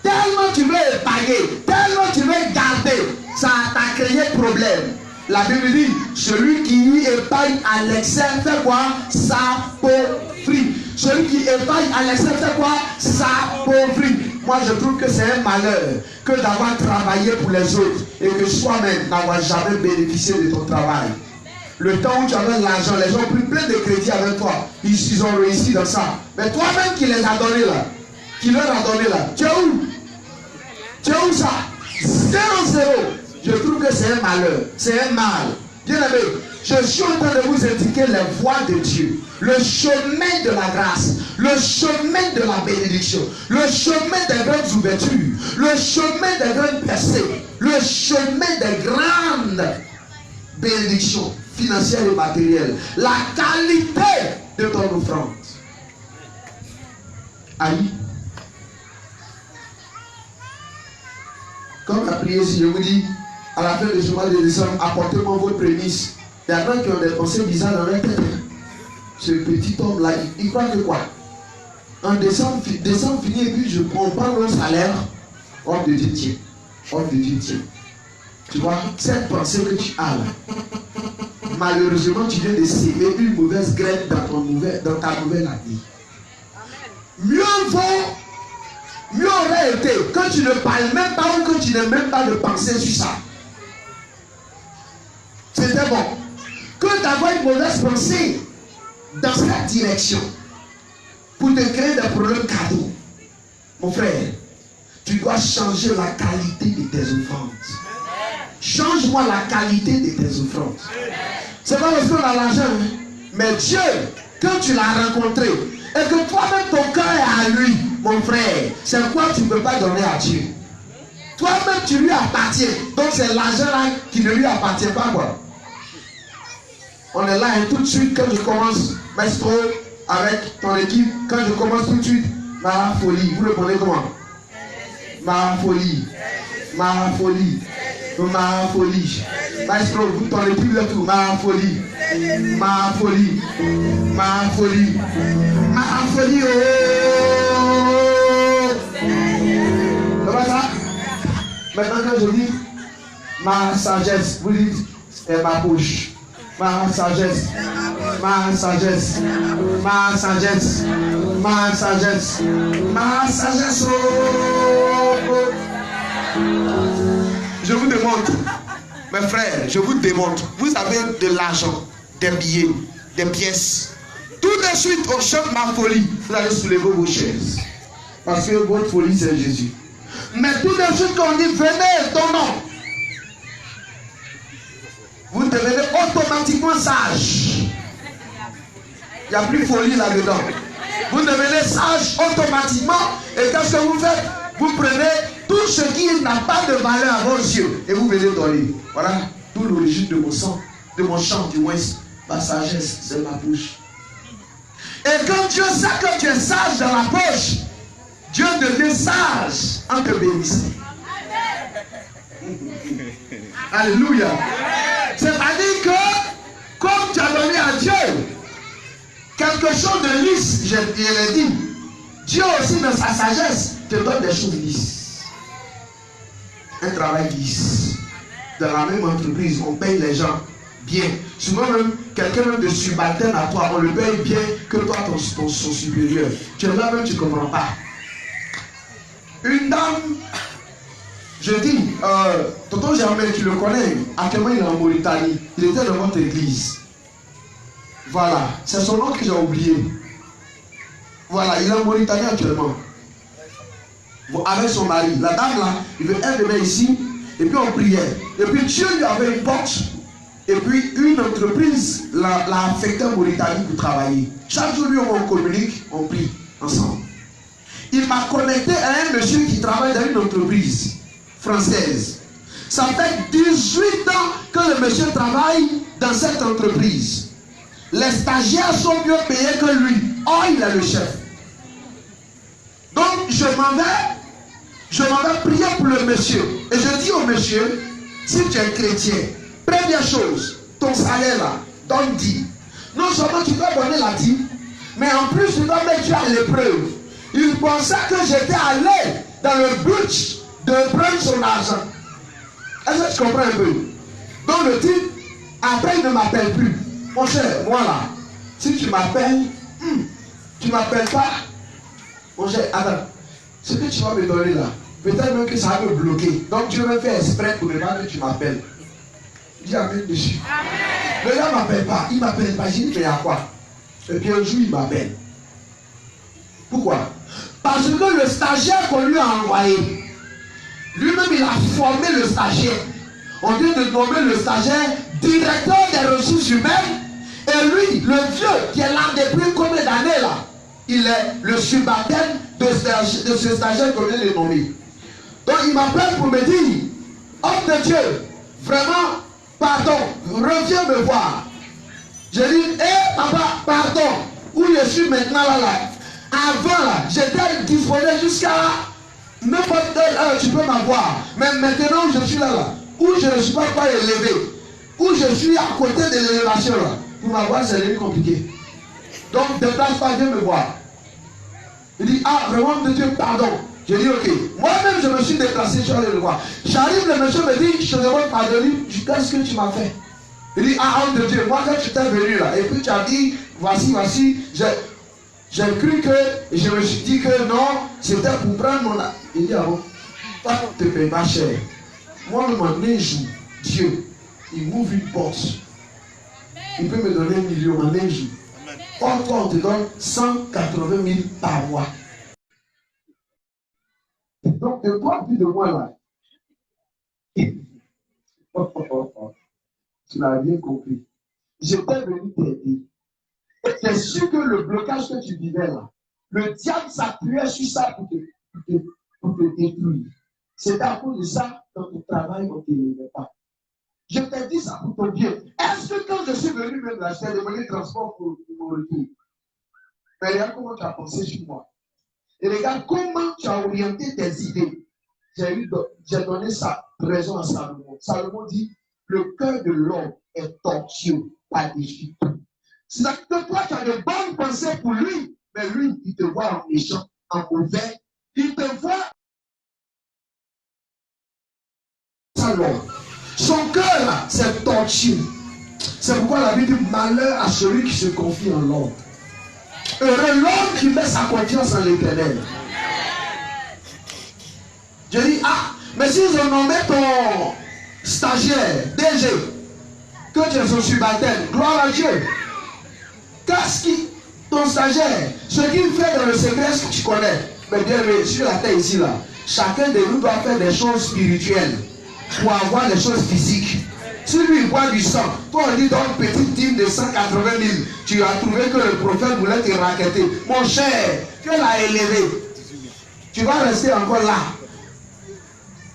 Tellement tu veux épargner, tellement tu veux garder, ça t'a créé problème. La Bible dit, celui qui épargne à l'excès fait quoi? S'appauvrit. Celui qui épargne à l'excès fait quoi? S'appauvrit. Moi je trouve que c'est un malheur que d'avoir travaillé pour les autres et que soi-même n'avoir jamais bénéficié de ton travail. Le temps où tu avais l'argent, les gens ont pris plein de crédits avec toi. Ils ont réussi dans ça. Mais toi-même qui les as donnés là, qui leur a donné là, tu es où? Tu es où ça? 0-0. Je trouve que c'est un malheur, c'est un mal. Bien aimé, je suis en train de vous indiquer les voies de Dieu, le chemin de la grâce, le chemin de la bénédiction, le chemin des grandes ouvertures, le chemin des grandes percées, le chemin des grandes bénédictions financières et matérielles, la qualité de ton offrande. Aïe. Comme la prière, si je vous dis, à la fin du mois de décembre, apportez-moi votre prémisse. Il y a des gens qui ont des pensées bizarres dans leur tête. Ce petit homme-là, il croit que quoi? En décembre fini et puis je prends mon salaire. Homme de Dieu, tiens. Homme de Dieu, tiens. Tu vois, cette pensée que tu as là, malheureusement, tu viens de s'aimer une mauvaise graine dans ta nouvelle année. Mieux aurait été que tu ne parles même pas ou que tu n'aies même pas de pensée sur ça. C'était bon. Que d'avoir une mauvaise pensée dans cette direction pour te créer des problèmes cadeaux. Mon frère, tu dois changer la qualité de tes offrandes. Change-moi la qualité de tes offrandes. C'est pas parce qu'on a l'argent, hein? Mais Dieu, quand tu l'as rencontré et que toi-même ton cœur est à lui, mon frère, c'est quoi tu ne peux pas donner à Dieu? Toi-même tu lui appartiens. Donc c'est l'argent là qui ne lui appartient pas, quoi. On est là et tout de suite quand je commence, maestro, avec ton équipe, quand je commence tout de suite, ma folie. Vous le prenez comment? Ma folie. Ma folie. Ma folie. Maestro, vous ton équipe le tout. Ma folie. Ma folie. Ma folie. Ma folie. Oh! Comment ça? Maintenant quand je dis ma sagesse, vous dites c'est ma bouche. Ma sagesse, ma sagesse, ma sagesse, ma sagesse, ma sagesse. Oh. Je vous démontre, mes frères, je vous démontre. Vous avez de l'argent, des billets, des pièces. Tout de suite, on chante ma folie. Vous allez soulever vos chaises. Parce que votre folie, c'est Jésus. Mais tout de suite, quand on dit venez, ton nom. Vous devenez automatiquement sage. Il n'y a plus folie là-dedans. Vous devenez sage automatiquement. Et qu'est-ce que vous faites? Vous prenez tout ce qui n'a pas de valeur à vos yeux et vous venez donner. Voilà tout l'origine de mon sang, de mon chant, du moins. Ma sagesse, c'est ma bouche. Et quand Dieu sait que tu es sage dans la poche, Dieu devient sage en te bénissant. Alléluia. C'est-à-dire que, comme tu as donné à Dieu quelque chose de lisse, je l'ai dit, Dieu aussi dans sa sagesse te donne des choses lisses. Un travail lisse. Dans la même entreprise, on paye les gens bien. Souvent même, quelqu'un de subalterne à toi, on le paye bien que toi, son supérieur. Tu es là même, tu ne comprends pas. Une dame, je dis, tonton Germain, tu le connais, actuellement il est en Mauritanie. Il était dans votre église. Voilà, c'est son nom que j'ai oublié. Voilà, il est en Mauritanie actuellement. Avec son mari. La dame là, elle venait ici, et puis on priait. Et puis Dieu lui avait une porte, et puis une entreprise l'a affecté en Mauritanie pour travailler. Chaque jour, lui, on communique, on prie ensemble. Il m'a connecté à un monsieur qui travaille dans une entreprise française. Ça fait 18 ans que le monsieur travaille dans cette entreprise. Les stagiaires sont mieux payés que lui. Oh, il est le chef. Donc, je m'en vais prier pour le monsieur. Et je dis au monsieur, si tu es chrétien, première chose, ton salaire là, donne 10. Non seulement tu dois donner la 10, mais en plus tu dois mettre Dieu à l'épreuve. Il pensait que j'étais allé dans le but de prendre son argent. Est-ce que tu comprends un peu? Donc le type, après il ne m'appelle plus. Mon cher, moi là, si tu m'appelles, tu ne m'appelles pas. Mon cher, attends, ce que tu vas me donner là, peut-être même que ça va me bloquer. Donc Dieu me fait exprès pour me dire que tu m'appelles. Dis amen dessus. Amen. Le gars ne m'appelle pas, il ne m'appelle pas. J'ai dit, mais il y a quoi? Et puis un jour, il m'appelle. Pourquoi? Parce que le stagiaire qu'on lui a envoyé, lui-même, il a formé le stagiaire. On vient de nommer le stagiaire directeur des ressources humaines. Et lui, le vieux, qui est là depuis combien d'années là, il est le subalterne de ce stagiaire qu'on vient de nommer. Donc il m'appelle pour me dire, homme de Dieu, vraiment, pardon, reviens me voir. Je dis, papa, pardon, où je suis maintenant là. Avant là, j'étais disponible jusqu'à n'importe quelle heure, tu peux m'avoir. Mais maintenant je suis là, où je ne suis pas élevé, où je suis à côté de l'élévation là, pour m'avoir c'est devenu compliqué. Donc déplace pas, viens me voir. Il dit, ah vraiment de Dieu, pardon. Je dis ok. Moi-même je me suis suis déplacé, je suis allé le voir. J'arrive, le monsieur me dit, je te demande pardon, qu'est-ce que tu m'as fait? Il dit, ah, homme de Dieu, moi quand tu t'es venu là, et puis tu as dit, voici, j'ai cru que, je me suis dit que non, c'était pour prendre mon... Il dit, ah bon, toi, tu ne te payes pas cher. Moi, mon un jour, Dieu, il m'ouvre une porte. Il peut me donner 1 million en un jour. Or, toi, on te donne 180 000 par mois. Donc, de toi, plus de moi là. Tu l'as bien compris. J'étais venu t'aider. Et c'est sûr que le blocage que tu vivais là, le diable s'appuyait sur ça pour te détruire. C'est à cause de ça, dans ton travail, on ne t'aimait pas. Je t'ai dit ça pour ton bien. Est-ce que quand je suis venu même là, je t'ai demandé transport pour mon retour? Mais regarde comment tu as pensé sur moi. Et regarde comment tu as orienté tes idées. J'ai donné ça, raison à Salomon. Salomon dit, le cœur de l'homme est tortueux, pas défi. C'est-à-dire que toi, tu as de bonnes pensées pour lui, mais lui, il te voit en méchant, en mauvais. Il te voit son cœur là, c'est tortueux. C'est pourquoi la Bible dit malheur à celui qui se confie en l'homme. Heureux l'homme qui met sa confiance en l'Éternel. Je dis, ah, mais s'ils ont nommé ton stagiaire, DG, que tu es son subalterne, gloire à Dieu. Qu'est-ce qui, ton stagiaire, ce qu'il fait dans le secret, ce que tu connais, mais bien, sur la terre ici, là, chacun de nous doit faire des choses spirituelles pour avoir des choses physiques. Si lui il boit du sang, toi on dit dans une petite dîme de 180 000, tu as trouvé que le prophète voulait te raqueter. Mon cher, tu l'as élevé. Tu vas rester encore là.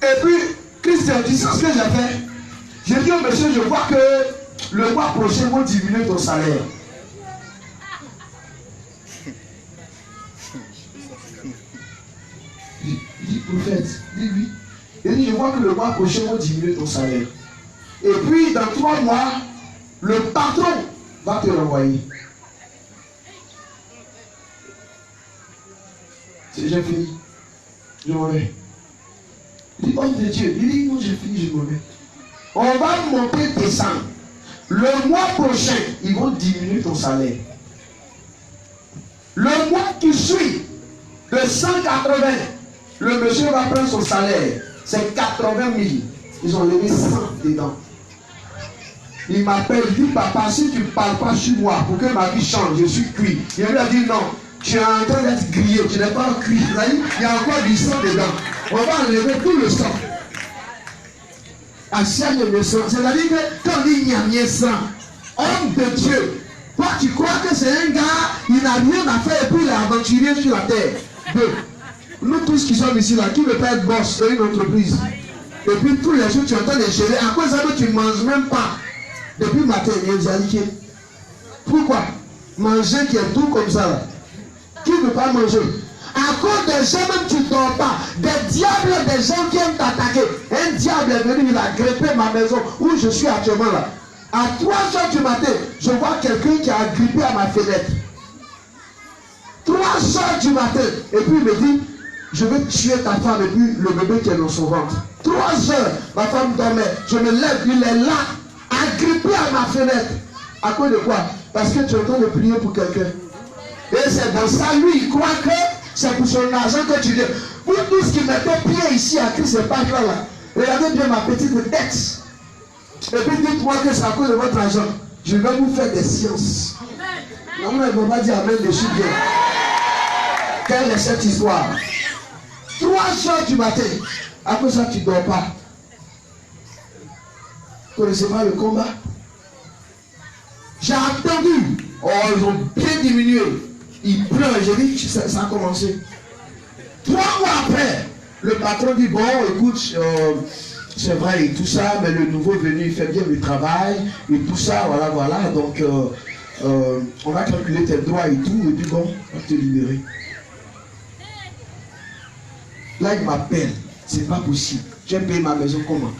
Et puis, Christian, tu sais ce que j'ai fait? J'ai dit au monsieur, je vois que le mois prochain vont diminuer ton salaire. Il dit, prophète, dis oui. Il dit, je vois que le mois prochain vont diminuer ton salaire. Et puis, dans 3 mois, le patron va te renvoyer. J'ai fini. Je m'en vais. Il dit, homme de Dieu. Il dit, non, j'ai fini, je m'en vais. On va monter, descendre. Le mois prochain, ils vont diminuer ton salaire. Le mois qui suit, de 180, le monsieur va prendre son salaire. C'est 80 000. Ils ont levé 100 dedans. Il m'appelle, il dit, papa, si tu ne parles pas sur moi pour que ma vie change, je suis cuit. Il lui a dit, non, tu es en train d'être grillé, tu n'es pas cuit. Il y a encore du sang dedans. On va enlever tout le sang. Le sang. C'est-à-dire que quand on dit il y a sang, homme de Dieu, toi tu crois que c'est un gars, il n'a rien à faire et puis il est aventurier sur la terre. Deux. Nous tous qui sommes ici là, qui ne veut pas être boss dans une entreprise? Et puis tous les jours tu entends les gérer, à cause de ça tu ne manges même pas. Depuis matin, il y a des. Pourquoi? Manger qui est tout comme ça là. Qui ne veut pas manger? À cause des gens, même tu ne dors pas. Des diables, des gens viennent t'attaquer. Un diable est venu, il a grippé ma maison où je suis actuellement là. À 3 heures du matin, je vois quelqu'un qui a grippé à ma fenêtre. 3 heures du matin. Et puis il me dit, je vais tuer ta femme et puis le bébé qui est dans son ventre. 3 heures, ma femme dormait. Je me lève, il est là, agrippé à ma fenêtre. À cause de quoi? Parce que tu es en train de prier pour quelqu'un. Et c'est dans ça, lui, il croit que c'est pour son argent que tu dis. Vous tous qui mettez pied ici à Christ, c'est pas là, là. Regardez bien ma petite tête. Et puis dites-moi que c'est à cause de votre argent. Je vais vous faire des sciences. Non, mais ne va pas dire amen dessus bien. Quelle est cette histoire? 3 heures du matin. Après ça, tu ne dors pas. Vous ne connaissez pas le combat? J'ai attendu. Oh, ils ont bien diminué. Ils pleurent. J'ai dit, ça a commencé. 3 mois après, le patron dit, bon, écoute, c'est vrai et tout ça, mais le nouveau venu, il fait bien le travail et tout ça, voilà, voilà. Donc, on va calculer tes droits et tout, et puis bon, on va te libérer. Là, il m'appelle. C'est pas possible. J'ai payé ma maison comment?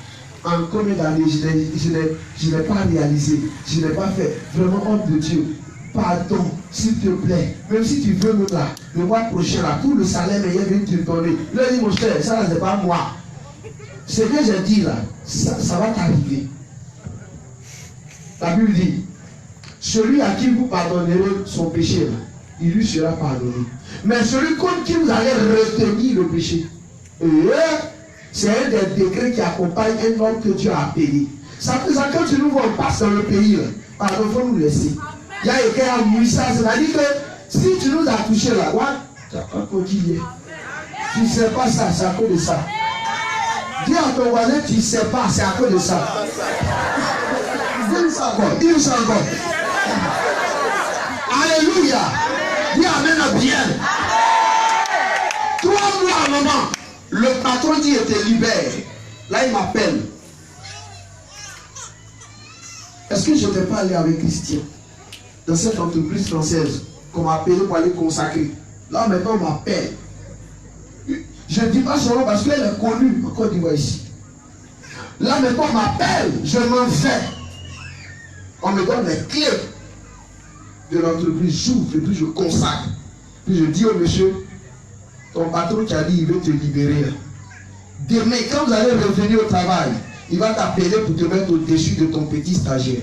En combien d'années je n'ai pas réalisé. Je n'ai pas fait. Vraiment, homme de Dieu. pardon, s'il te plaît. Même si tu veux nous là, le mois prochain, là, tout le salaire meilleur vient te donner. Là, il dit, mon cher, ça, c'est pas moi. C'est que j'ai dit là, ça va t'arriver. La Bible dit, celui à qui vous pardonnerez son péché, là, il lui sera pardonné. Mais celui contre qui vous allez retenir le péché, c'est un des décrets qui accompagne un homme que Dieu a appelé. Ça fait ça quand tu nous vois, on passe dans le pays, là, pardon, il faut nous laisser. Il y a écrit à Mouissa, c'est-à-dire que si tu nous as touché là, tu n'as pas continué. Tu ne sais pas ça, c'est à cause de ça. Dis à ton voisin, tu ne sais pas, c'est à cause de ça. Dis ça encore, dis ça encore. Alléluia. Dis amen bien. 3 mois à un moment, le patron dit, il te libère. Là, il m'appelle. Est-ce que je ne vais pas aller avec Christian dans cette entreprise française qu'on m'a appelé pour aller consacrer? Là, maintenant, on m'appelle. Je ne dis pas son nom parce qu'elle est connue en Côte d'Ivoire ici. Là, maintenant, on m'appelle. Je m'en vais. On me donne les clés de l'entreprise. J'ouvre et puis je consacre. Puis je dis au monsieur, ton patron qui a dit, il veut te libérer. Demain, quand vous allez revenir au travail, il va t'appeler pour te mettre au-dessus de ton petit stagiaire.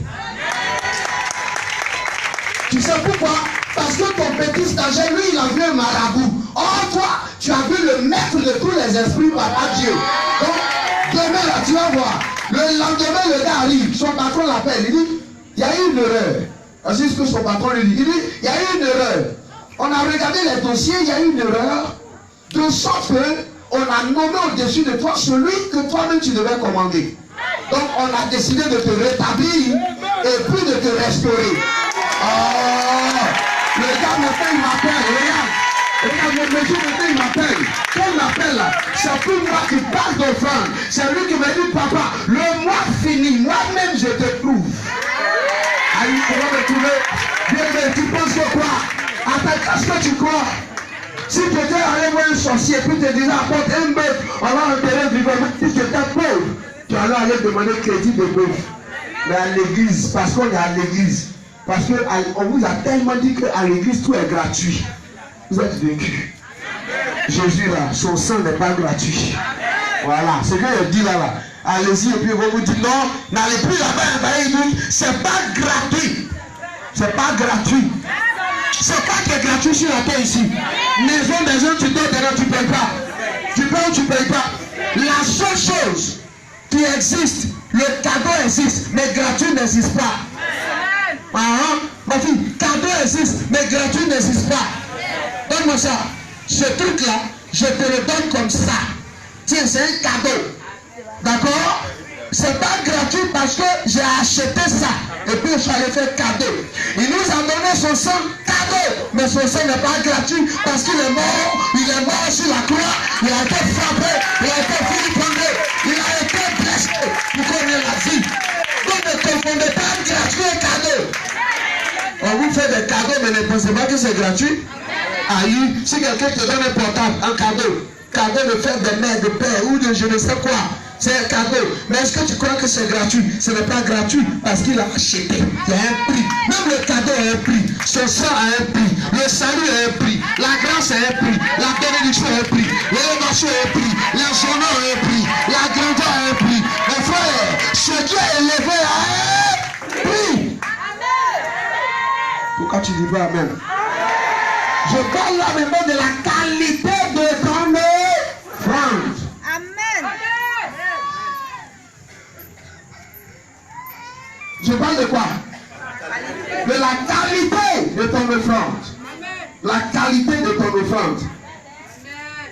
Tu sais pourquoi? Parce que ton petit stagiaire, lui, il a vu un marabout. Or, toi, tu as vu le maître de tous les esprits par Dieu. Donc, demain, là, tu vas voir. Le lendemain, le gars arrive. Son patron l'appelle. Il dit, il y a eu une erreur. C'est ce que son patron lui dit. Il dit, il y a eu une erreur. On a regardé les dossiers, il y a eu une erreur. De sorte qu'on a nommé au-dessus de toi celui que toi-même tu devais commander. Donc, on a décidé de te rétablir et puis de te restaurer. Oh, le gars maintenant il m'appelle, regarde, le monsieur maintenant il m'appelle. Quand il m'appelle là, c'est plus moi qui parle d'offrande. C'est lui qui m'a dit, papa, le mois fini, moi-même je te prouve. Aïe, comment me trouver? Bien, tu penses que quoi? Attends, qu'est-ce que tu crois? Si tu étais allé voir un sorcier, puis te disais, apporte un bœuf, on va enterrer vivant, si tu étais pauvre, tu allais aller demander crédit de bœuf. Mais à l'église, parce qu'on est à l'église, parce qu'on vous a tellement dit qu'à l'église tout est gratuit. Vous êtes vaincus. Jésus là, son sang n'est pas gratuit. Voilà, ce que je dis là, allez-y et puis on va vous dire non, n'allez plus là-bas, il dit, c'est pas gratuit. C'est pas gratuit. C'est pas que gratuit sur la terre ici. Maison, tu donnes, tu ne payes pas. Tu payes ou tu ne payes pas. La seule chose qui existe, le cadeau existe, mais gratuit n'existe pas. Ma fille, cadeau existe, mais gratuit n'existe pas. Donne-moi ça. Ce truc-là, je te le donne comme ça. Tiens, c'est un cadeau. D'accord? C'est pas gratuit parce que j'ai acheté ça. Et puis je suis allé faire cadeau. Il nous a donné son sang cadeau. Mais son sang n'est pas gratuit parce qu'il est mort. Il est mort sur la croix. Il a été frappé. Il a été vilipendé. Il a été blessé pour qu'on ait la vie. Donc ne confondez pas gratuit et cadeau. On vous fait des cadeaux, mais ne pensez pas que c'est gratuit. Aïe, si quelqu'un te donne un portable, un cadeau de faire des mères, de père ou de je ne sais quoi, c'est un cadeau. Mais est-ce que tu crois que c'est gratuit? Ce n'est pas gratuit parce qu'il a acheté. Il y a un prix. Même le cadeau a un prix. Son sang a un prix. Le salut a un prix. La grâce a un prix. La bénédiction a un prix. L'élévation a un prix. L'honneur a un prix. La grandeur a un prix. Mes frères, ce Dieu est élevé à un prix. Pourquoi tu dis pas amen? Je parle là maintenant de la qualité de ton offrande. Amen. Je parle de quoi? De la qualité de ton offrande. La qualité de ton offrande.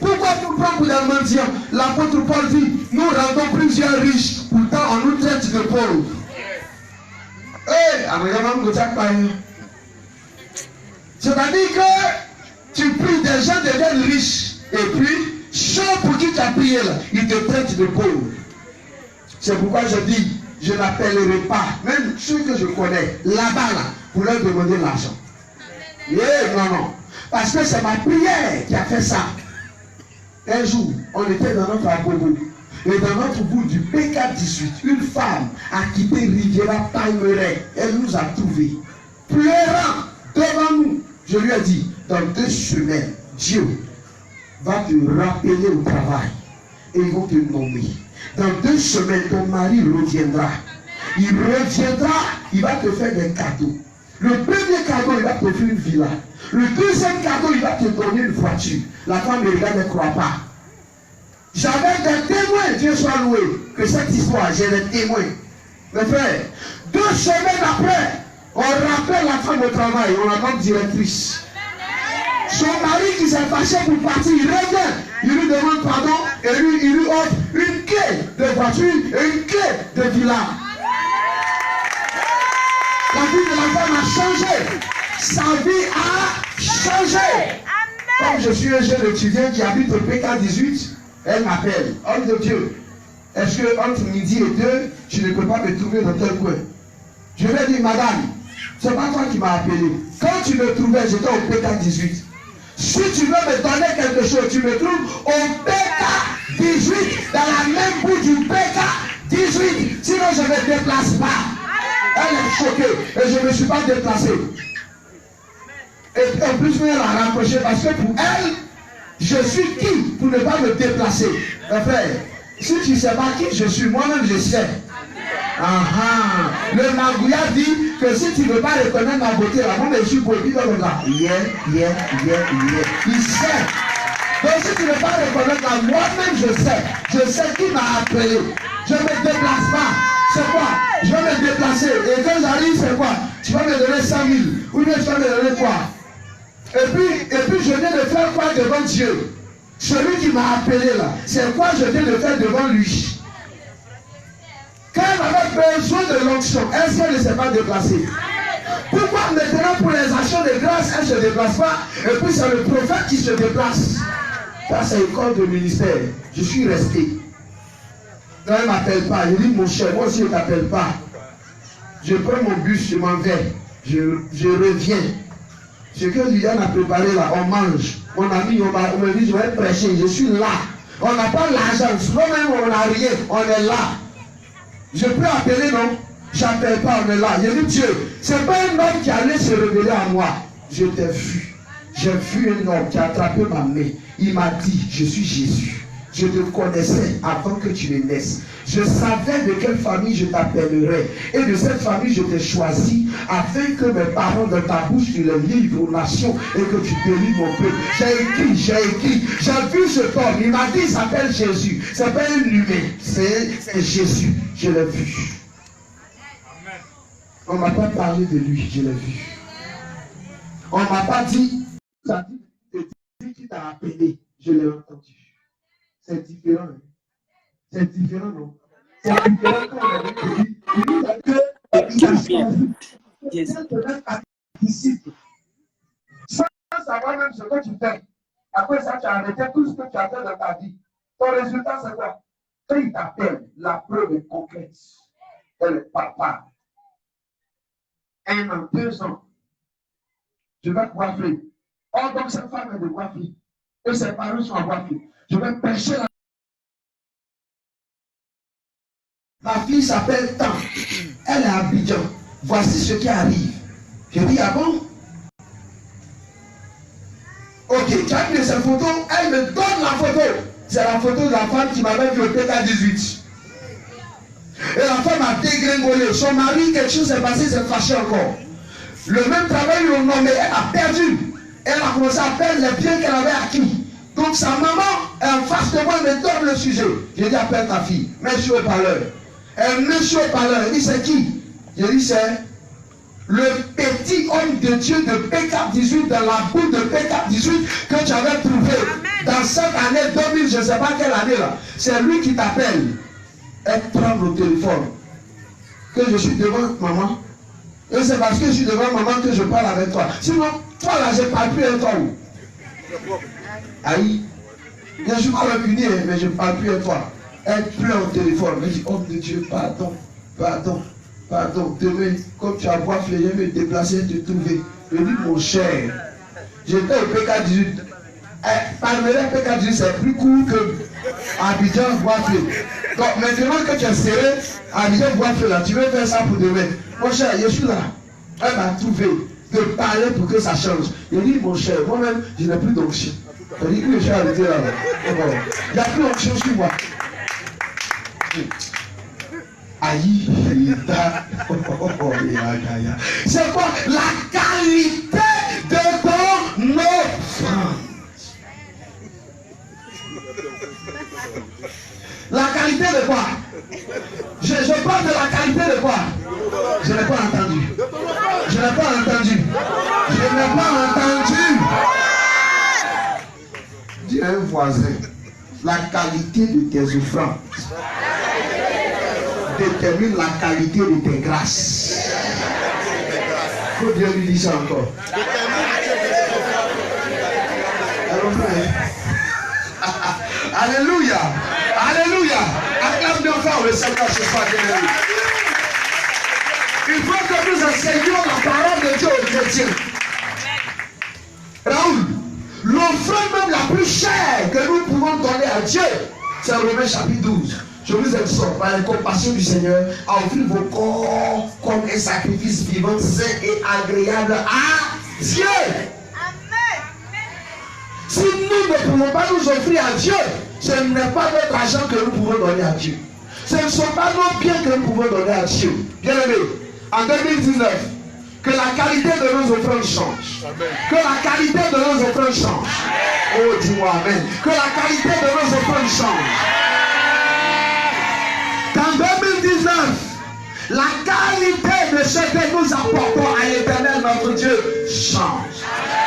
Pourquoi tu prends pour des mendiants? L'apôtre Paul dit, nous rendons plusieurs riches, pourtant on nous traite de pauvres. C'est-à-dire que tu pries, des gens deviennent riches. Et puis, ceux pour qui tu as prié là, ils te traitent de pauvres. C'est pourquoi je dis, je n'appellerai pas, même ceux que je connais, là-bas, là, pour leur demander l'argent. Non. Parce que c'est ma prière qui a fait ça. Un jour, on était dans notre abobo. Et dans notre bout du PK18, une femme a quitté Riviera Palmeraie. Elle nous a trouvés. Pleurant, devant nous. Je lui ai dit, dans 2 semaines, Dieu va te rappeler au travail et ils vont te nommer. Dans 2 semaines, ton mari reviendra. Il reviendra, il va te faire des cadeaux. Le premier cadeau, il va te faire une villa. Le deuxième cadeau, il va te donner une voiture. La femme me regarde, ne croit pas. J'avais des témoins, Dieu soit loué, que cette histoire, j'ai des témoins. Mes frères, 2 semaines après, on rappelle la femme au travail, on la nomme directrice. Son mari qui s'est fâché pour partir, il revient, il lui demande pardon et il lui offre une clé de voiture et une clé de villa. La vie de la femme a changé. Sa vie a changé. Comme je suis un jeune étudiant qui habite au PK18, elle m'appelle. Homme de Dieu, est-ce que entre midi et 2, tu ne peux pas me trouver dans tel coin? Je lui ai dit, madame, c'est pas toi qui m'as appelé. Quand tu me trouvais, j'étais au PK18. Si tu veux me donner quelque chose, tu me trouves au PK18, dans la même bout du PK18. Sinon, je ne me déplace pas. Elle est choquée et je ne me suis pas déplacé. Et en plus, elle a rapproché parce que pour elle, je suis qui pour ne pas me déplacer? Mes frères, si tu ne sais pas qui je suis, moi-même je sais. Le Magouya dit que si tu ne veux pas reconnaître ma beauté, là, moi je suis beau, il va me dire, il sait. Donc si tu ne veux pas reconnaître là, moi-même je sais qui m'a appelé. Je ne me déplace pas. C'est quoi? Je vais me déplacer. Et quand j'arrive, c'est quoi? Tu vas me donner 100 000. Ou bien tu vas me donner quoi? Et puis je viens de faire quoi devant Dieu? Celui qui m'a appelé là, c'est quoi je viens de faire devant lui? Quand elle avait besoin de l'onction, est-ce qu'elle ne s'est pas déplacée? Pourquoi maintenant pour les actions de grâce, elle ne se déplace pas? Et puis c'est le prophète qui se déplace. Ça c'est école de ministère. Je suis resté. Quand elle ne m'appelle pas, je dis mon cher, moi aussi je ne t'appelle pas. Je prends mon bus, je m'en vais. Je reviens. Ce que Liliane a préparé là, on mange. Mon ami, on me dit, je vais prêcher, je suis là. On n'a pas l'argent, nous-mêmes on n'a rien, on est là. Je peux appeler, non? J'appelle pas, on est là. Je dis Dieu, c'est pas un homme qui allait se révéler à moi. Je t'ai vu. J'ai vu un homme qui a attrapé ma main. Il m'a dit, je suis Jésus. Je te connaissais avant que tu ne naisses. Je savais de quelle famille je t'appellerais. Et de cette famille, je t'ai choisi afin que mes parents de ta bouche, tu les livres aux nations et que tu délivres mon peuple. J'ai écrit. J'ai vu cet homme. Il m'a dit, il s'appelle Jésus. C'est pas un humain. C'est Jésus. Je l'ai vu. On ne m'a pas parlé de lui. Je l'ai vu. On ne m'a pas dit, ça dit qui t'a appelé. Je l'ai entendu. C'est différent. C'est différent, non? C'est différent quand on a dit. Il a disciple. Sans savoir même ce que tu fais. Après ça, tu as arrêté tout ce que tu as fait dans ta vie. Ton résultat, c'est quoi? Quand il t'appelle, la preuve est concrète. Elle est palpable. 1 an, 2 ans. Je vais coiffer. Oh, donc cette femme est de coiffer. Et ses parents sont à coiffer. Je vais prêcher la... Ma fille s'appelle Tan. Elle est à Abidjan. Voici ce qui arrive. Je dis, ah bon? Ok, tu as mis cette photo. Elle me donne la photo. C'est la photo de la femme qui m'avait vu au PK18. Et la femme a dégringolé. Son mari, quelque chose s'est passé, s'est fâché encore. Le même travail, ils l'ont nommé. Elle a perdu. Elle a commencé à perdre les biens qu'elle avait acquis. Donc sa maman est en face de moi, me donne le sujet. J'ai dit, appelle ta fille, mets sur le parleur. Elle met sur le parleur. Elle dit, c'est qui? J'ai dit, c'est le petit homme de Dieu de PK18, dans la boue de PK18 que tu avais trouvé. Dans cette année 2000, je ne sais pas quelle année là. C'est lui qui t'appelle. Elle tremble au téléphone. Que je suis devant maman. Et c'est parce que je suis devant maman que je parle avec toi. Sinon, toi là, je ne parle plus avec toi. Aïe, je suis pas répugnée, mais je ne parle plus avec toi. Elle pleure au téléphone. Elle dit, homme de Dieu, pardon. Demain, comme tu as boifé, je vais me déplacer et te trouver. Je dis, mon cher, j'étais au PK18. Parmelet PK18, c'est plus court que Abidjan boifé. Donc maintenant que tu es serré, Abidjan boifé là, tu veux faire ça pour demain. Mon cher, je suis là. Elle m'a trouvé. de parler pour que ça change. Il dit, mon cher, moi-même, je n'ai plus d'onction. Il dit que le cher a été là. Il n'y a plus d'onction sur moi. Aïe, c'est quoi la qualité de ton offrande? La qualité de quoi? Je parle de la qualité de quoi? Je n'ai pas entendu. Je n'ai pas entendu. Je n'ai pas entendu. Dis à un voisin, la qualité de tes offrandes détermine la qualité de tes grâces. Il faut bien lui dire ça encore. Alléluia. Alléluia. Acclame bien fort le Seigneur ce soir. Il faut que nous enseignions la parole de Dieu aux chrétiens. Raoul, l'offrande même la plus chère que nous pouvons donner à Dieu, c'est Romains chapitre 12. Je vous exhorte par la compassion du Seigneur à offrir vos corps comme un sacrifice vivant, saint et agréable à Dieu. Si nous ne pouvons pas nous offrir à Dieu, ce n'est pas notre argent que nous pouvons donner à Dieu. Ce ne sont pas nos biens que nous pouvons donner à Dieu. Bien aimé, en 2019, que la qualité de nos offrandes change. Que la qualité de nos offrandes change. Oh, dis-moi amen. Que la qualité de nos offrandes change. Qu'en 2019, la qualité de ce que nous apportons à l'Éternel notre Dieu change.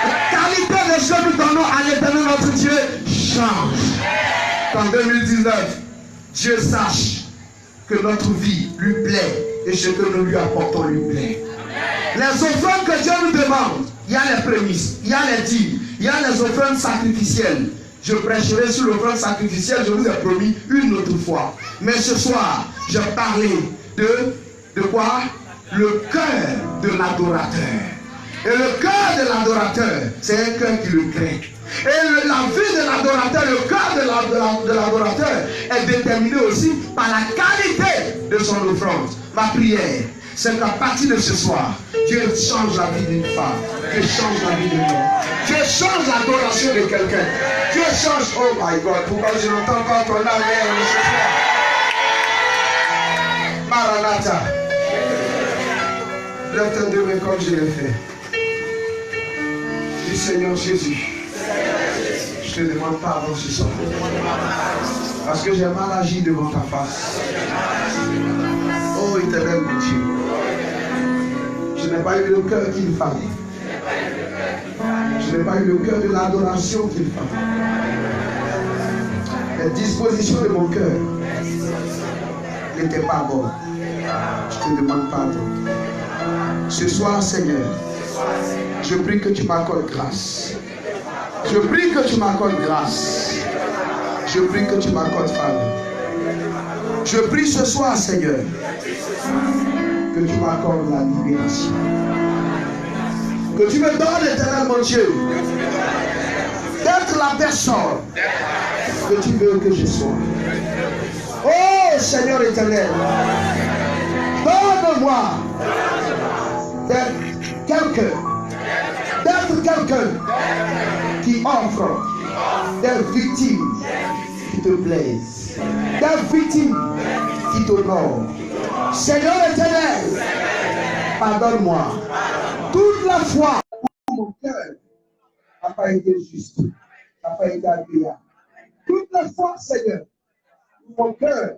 La qualité de ce que nous donnons à l'Éternel notre Dieu change. Qu'en 2019, Dieu sache que notre vie lui plaît et ce que nous lui apportons lui plaît. Les offrandes que Dieu nous demande, il y a les prémices, il y a les dîmes, il y a les offrandes sacrificielles. Je prêcherai sur l'offrande sacrificielle, je vous ai promis une autre fois. Mais ce soir, je parlais de quoi? Le cœur de l'adorateur. Et le cœur de l'adorateur, c'est un cœur qui le craint. Et la vie de l'adorateur, le cœur de l'adorateur est déterminé aussi par la qualité de son offrande. Ma prière, c'est qu'à partir de ce soir, Dieu change la vie d'une femme. Dieu change la vie d'un homme. Dieu change l'adoration de quelqu'un. Dieu change, oh my God, pourquoi je n'entends pas ton amen ce soir? Maranatha. Lève tes deux mains comme je l'ai fait. Dis Seigneur Jésus, je te demande pardon ce soir. Parce que j'ai mal agi devant ta face. Oh éternel mon Dieu. Je n'ai pas eu le cœur qu'il fallait. Je n'ai pas eu le cœur de l'adoration qu'il fallait. Les dispositions de mon cœur n'étaient pas bonnes. Je te demande pardon. Ce soir, Seigneur, je prie que tu m'accordes grâce. Je prie que tu m'accordes grâce. Je prie que tu m'accordes faveur. Je prie ce soir, Seigneur, que tu m'accordes la libération. Que tu me donnes, éternel mon Dieu, d'être la personne que tu veux que je sois. Oh Seigneur éternel, donne-moi d'être quelqu'un qui offre des victimes qui te plaisent, des victimes qui t'honorent. Seigneur éternel, pardonne-moi toute la fois où mon cœur n'a pas été juste, n'a pas été agréable. Toute la fois, Seigneur, où mon cœur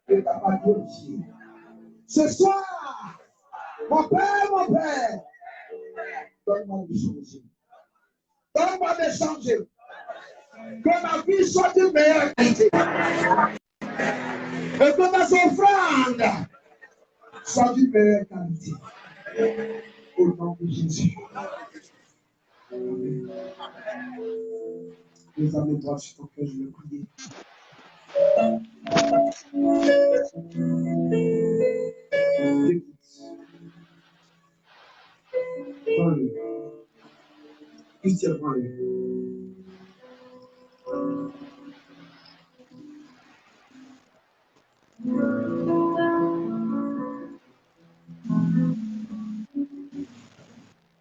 ne t'a pas glorifié. Ce soir, mon Père, donne-moi de changer. Donne-moi de changer. Que ma vie soit de meilleure qualité. Et que mes offrandes soient de meilleure qualité. Au nom de Jésus. Les âmes droites sur ton cœur, je vais prier. Prends-le. Christian, prends-le.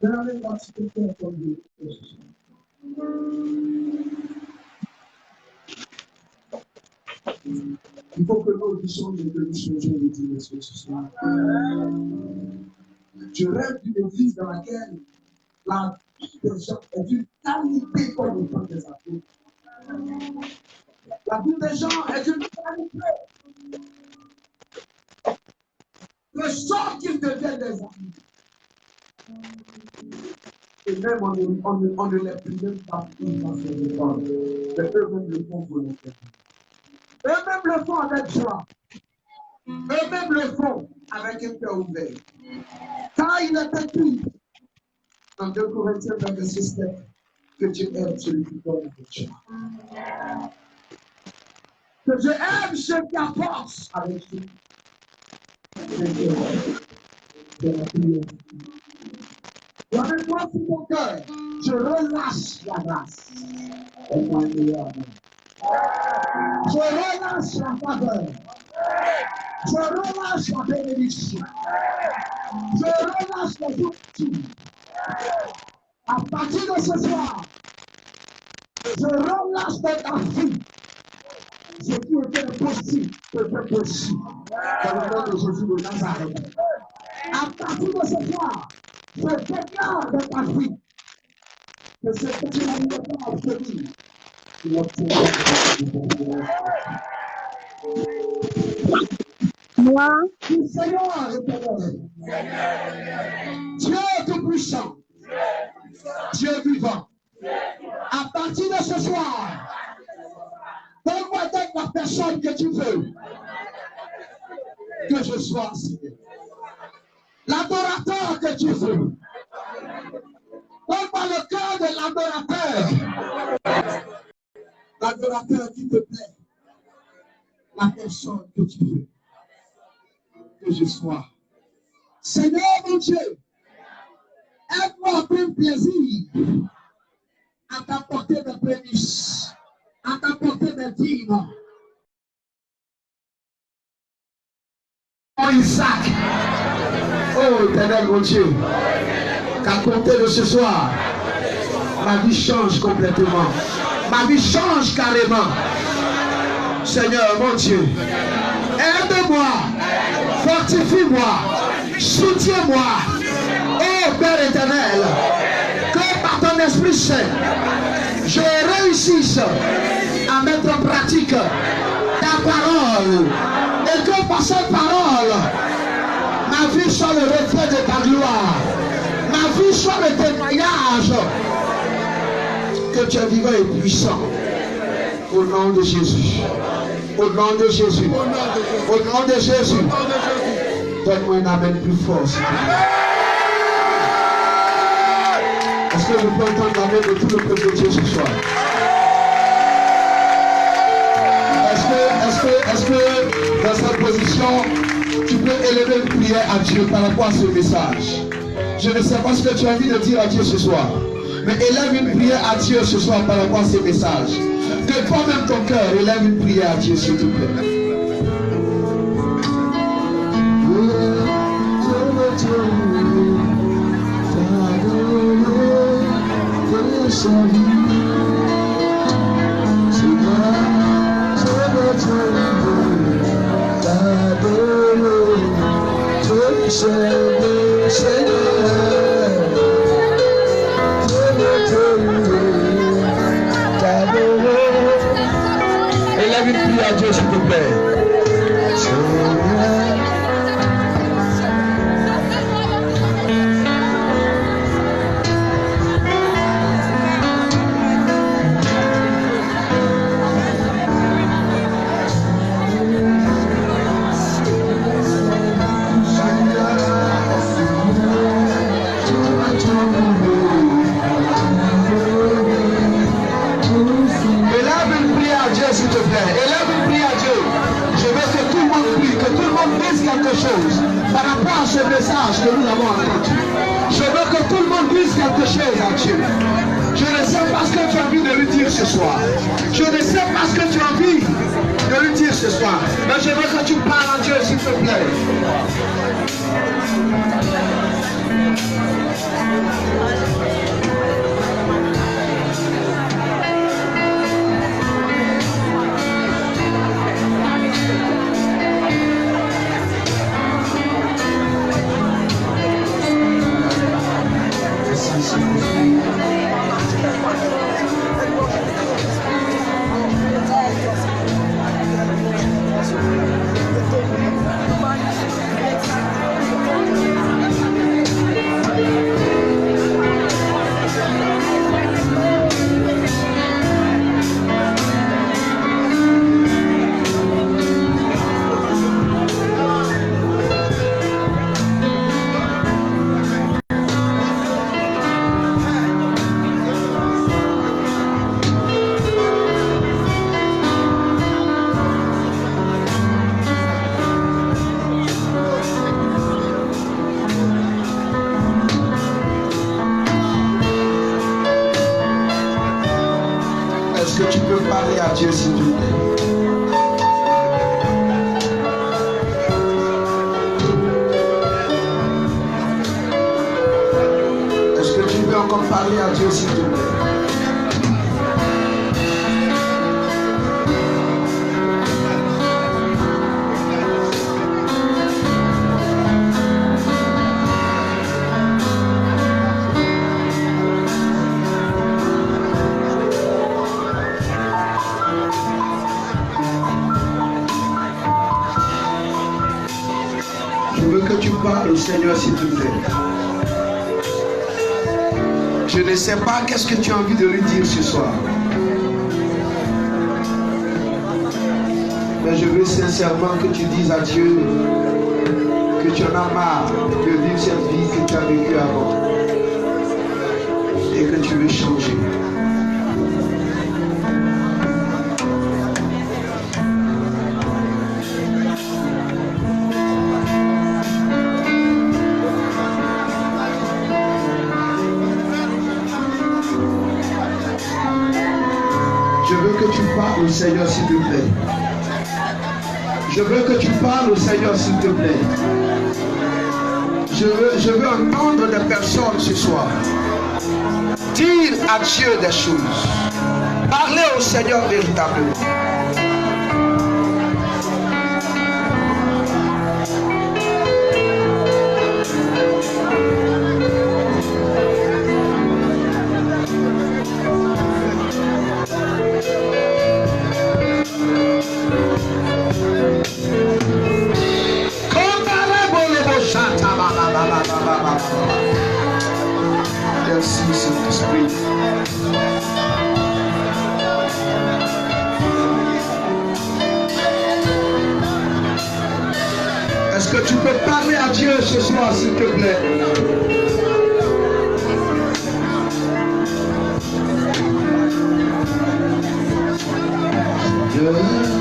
Regardez la situation comme Dieu. Il faut que nous disions que nous changeons de dimension ce soir. Je rêve d'une église dans laquelle la vie des gens est d'une qualité comme le temps des apôtres. La vie des gens est d'une qualité. De sorte qu'ils deviennent des amis. Et même on ne les prie même pas dans ces écoles. Mais eux-mêmes le font volontairement. Eux-mêmes le font avec joie. Eux-mêmes le font avec un cœur ouvert. Car il est écrit dans 2 Corinthiens 26 que Dieu aime celui qui donne avec joie. Que je aime ceux qui apportent avec joie. C'est la prière. Avec moi sur mon cœur, je relâche la grâce. Et moi, je relâche la faveur. Je relâche la bénédiction. Je relâche les outils. À partir de ce soir, je relâche de ta vie. Ce qui était impossible peut être possible. Dans le nom de Jésus de Nazareth. À partir de ce soir, je déclare de ta vie que ce que tu n'as pas obtenu, tu l'obtiendras. Moi, Seigneur éternel, Dieu tout-puissant, Dieu vivant, à partir de ce soir, donne-moi d'être la personne que tu veux que je sois, Seigneur. L'adorateur que tu veux. Donne-moi le cœur de l'adorateur. L'adorateur qui te plaît. La personne que tu veux que je sois. Seigneur mon Dieu, aide-moi à prendre plaisir à t'apporter des prémices, à t'apporter des dîmes. Oh Isaac, oh éternel mon Dieu, qu'à compter de ce soir, ma vie change complètement. Ma vie change carrément. Seigneur mon Dieu, aide-moi, fortifie-moi, soutiens-moi. Oh Père éternel, que par ton Esprit Saint, je réussisse à mettre en pratique ta parole. Et que par cette parole, ma vie soit le reflet de ta gloire. Ma vie soit le témoignage que tu es vivant et puissant. Au nom de Jésus. Au nom de Jésus. Au nom de Jésus. Donne-moi un amen plus fort. Est-ce que je peux entendre l'amen de tout le peuple de Dieu ce soir? Est-ce que dans cette position, tu peux élever une prière à Dieu par rapport à ce message? Je ne sais pas ce que tu as envie de dire à Dieu ce soir, mais élève une prière à Dieu ce soir par rapport à ce message. Que toi-même ton cœur élève une prière à Dieu, s'il te plaît. Élève une prière à Dieu, s'il te plaît. S'il te plaît, élève une prière à Dieu. Je veux que tout le monde prie, que tout le monde dise quelque chose par rapport à ce message que nous avons entendu. Je veux que tout le monde dise quelque chose à Dieu. Je ne sais pas ce que tu as envie de lui dire ce soir. Je ne sais pas ce que tu as envie de lui dire ce soir. Mais je veux que tu parles à Dieu, s'il te plaît. Est-ce que tu peux parler à Dieu s'il te plaît? Est-ce que tu peux encore parler à Dieu s'il te plaît? Je veux que tu parles au Seigneur s'il te plaît. Je ne sais pas qu'est-ce que tu as envie de lui dire ce soir. Mais je veux sincèrement que tu dises à Dieu que tu en as marre de vivre cette vie que tu as vécue avant. Et que tu veux changer. Je veux que tu parles au Seigneur s'il te plaît. Je veux que tu parles au Seigneur s'il te plaît. Je veux entendre des personnes ce soir dire à Dieu des choses. Parler au Seigneur véritablement. Merci Saint-Esprit. Est-ce que tu peux parler à Dieu ce soir s'il te plaît? Yeah.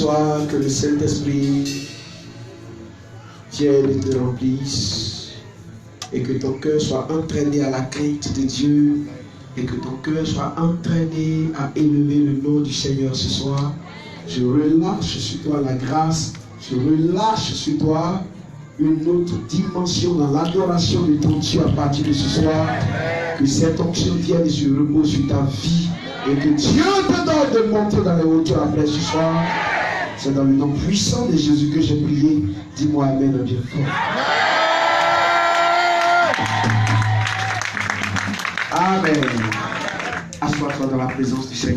soir, que le Saint-Esprit vienne et te remplisse et que ton cœur soit entraîné à la crainte de Dieu et que ton cœur soit entraîné à élever le nom du Seigneur ce soir. Je relâche sur toi la grâce, je relâche sur toi une autre dimension dans l'adoration de ton Dieu à partir de ce soir. Que cette onction vienne et se repose sur ta vie et que Dieu te donne de monter dans les hauteurs après ce soir. C'est dans le nom puissant de Jésus que j'ai prié. Dis-moi Amen bien fort. Amen. Assois-toi dans la présence du Seigneur.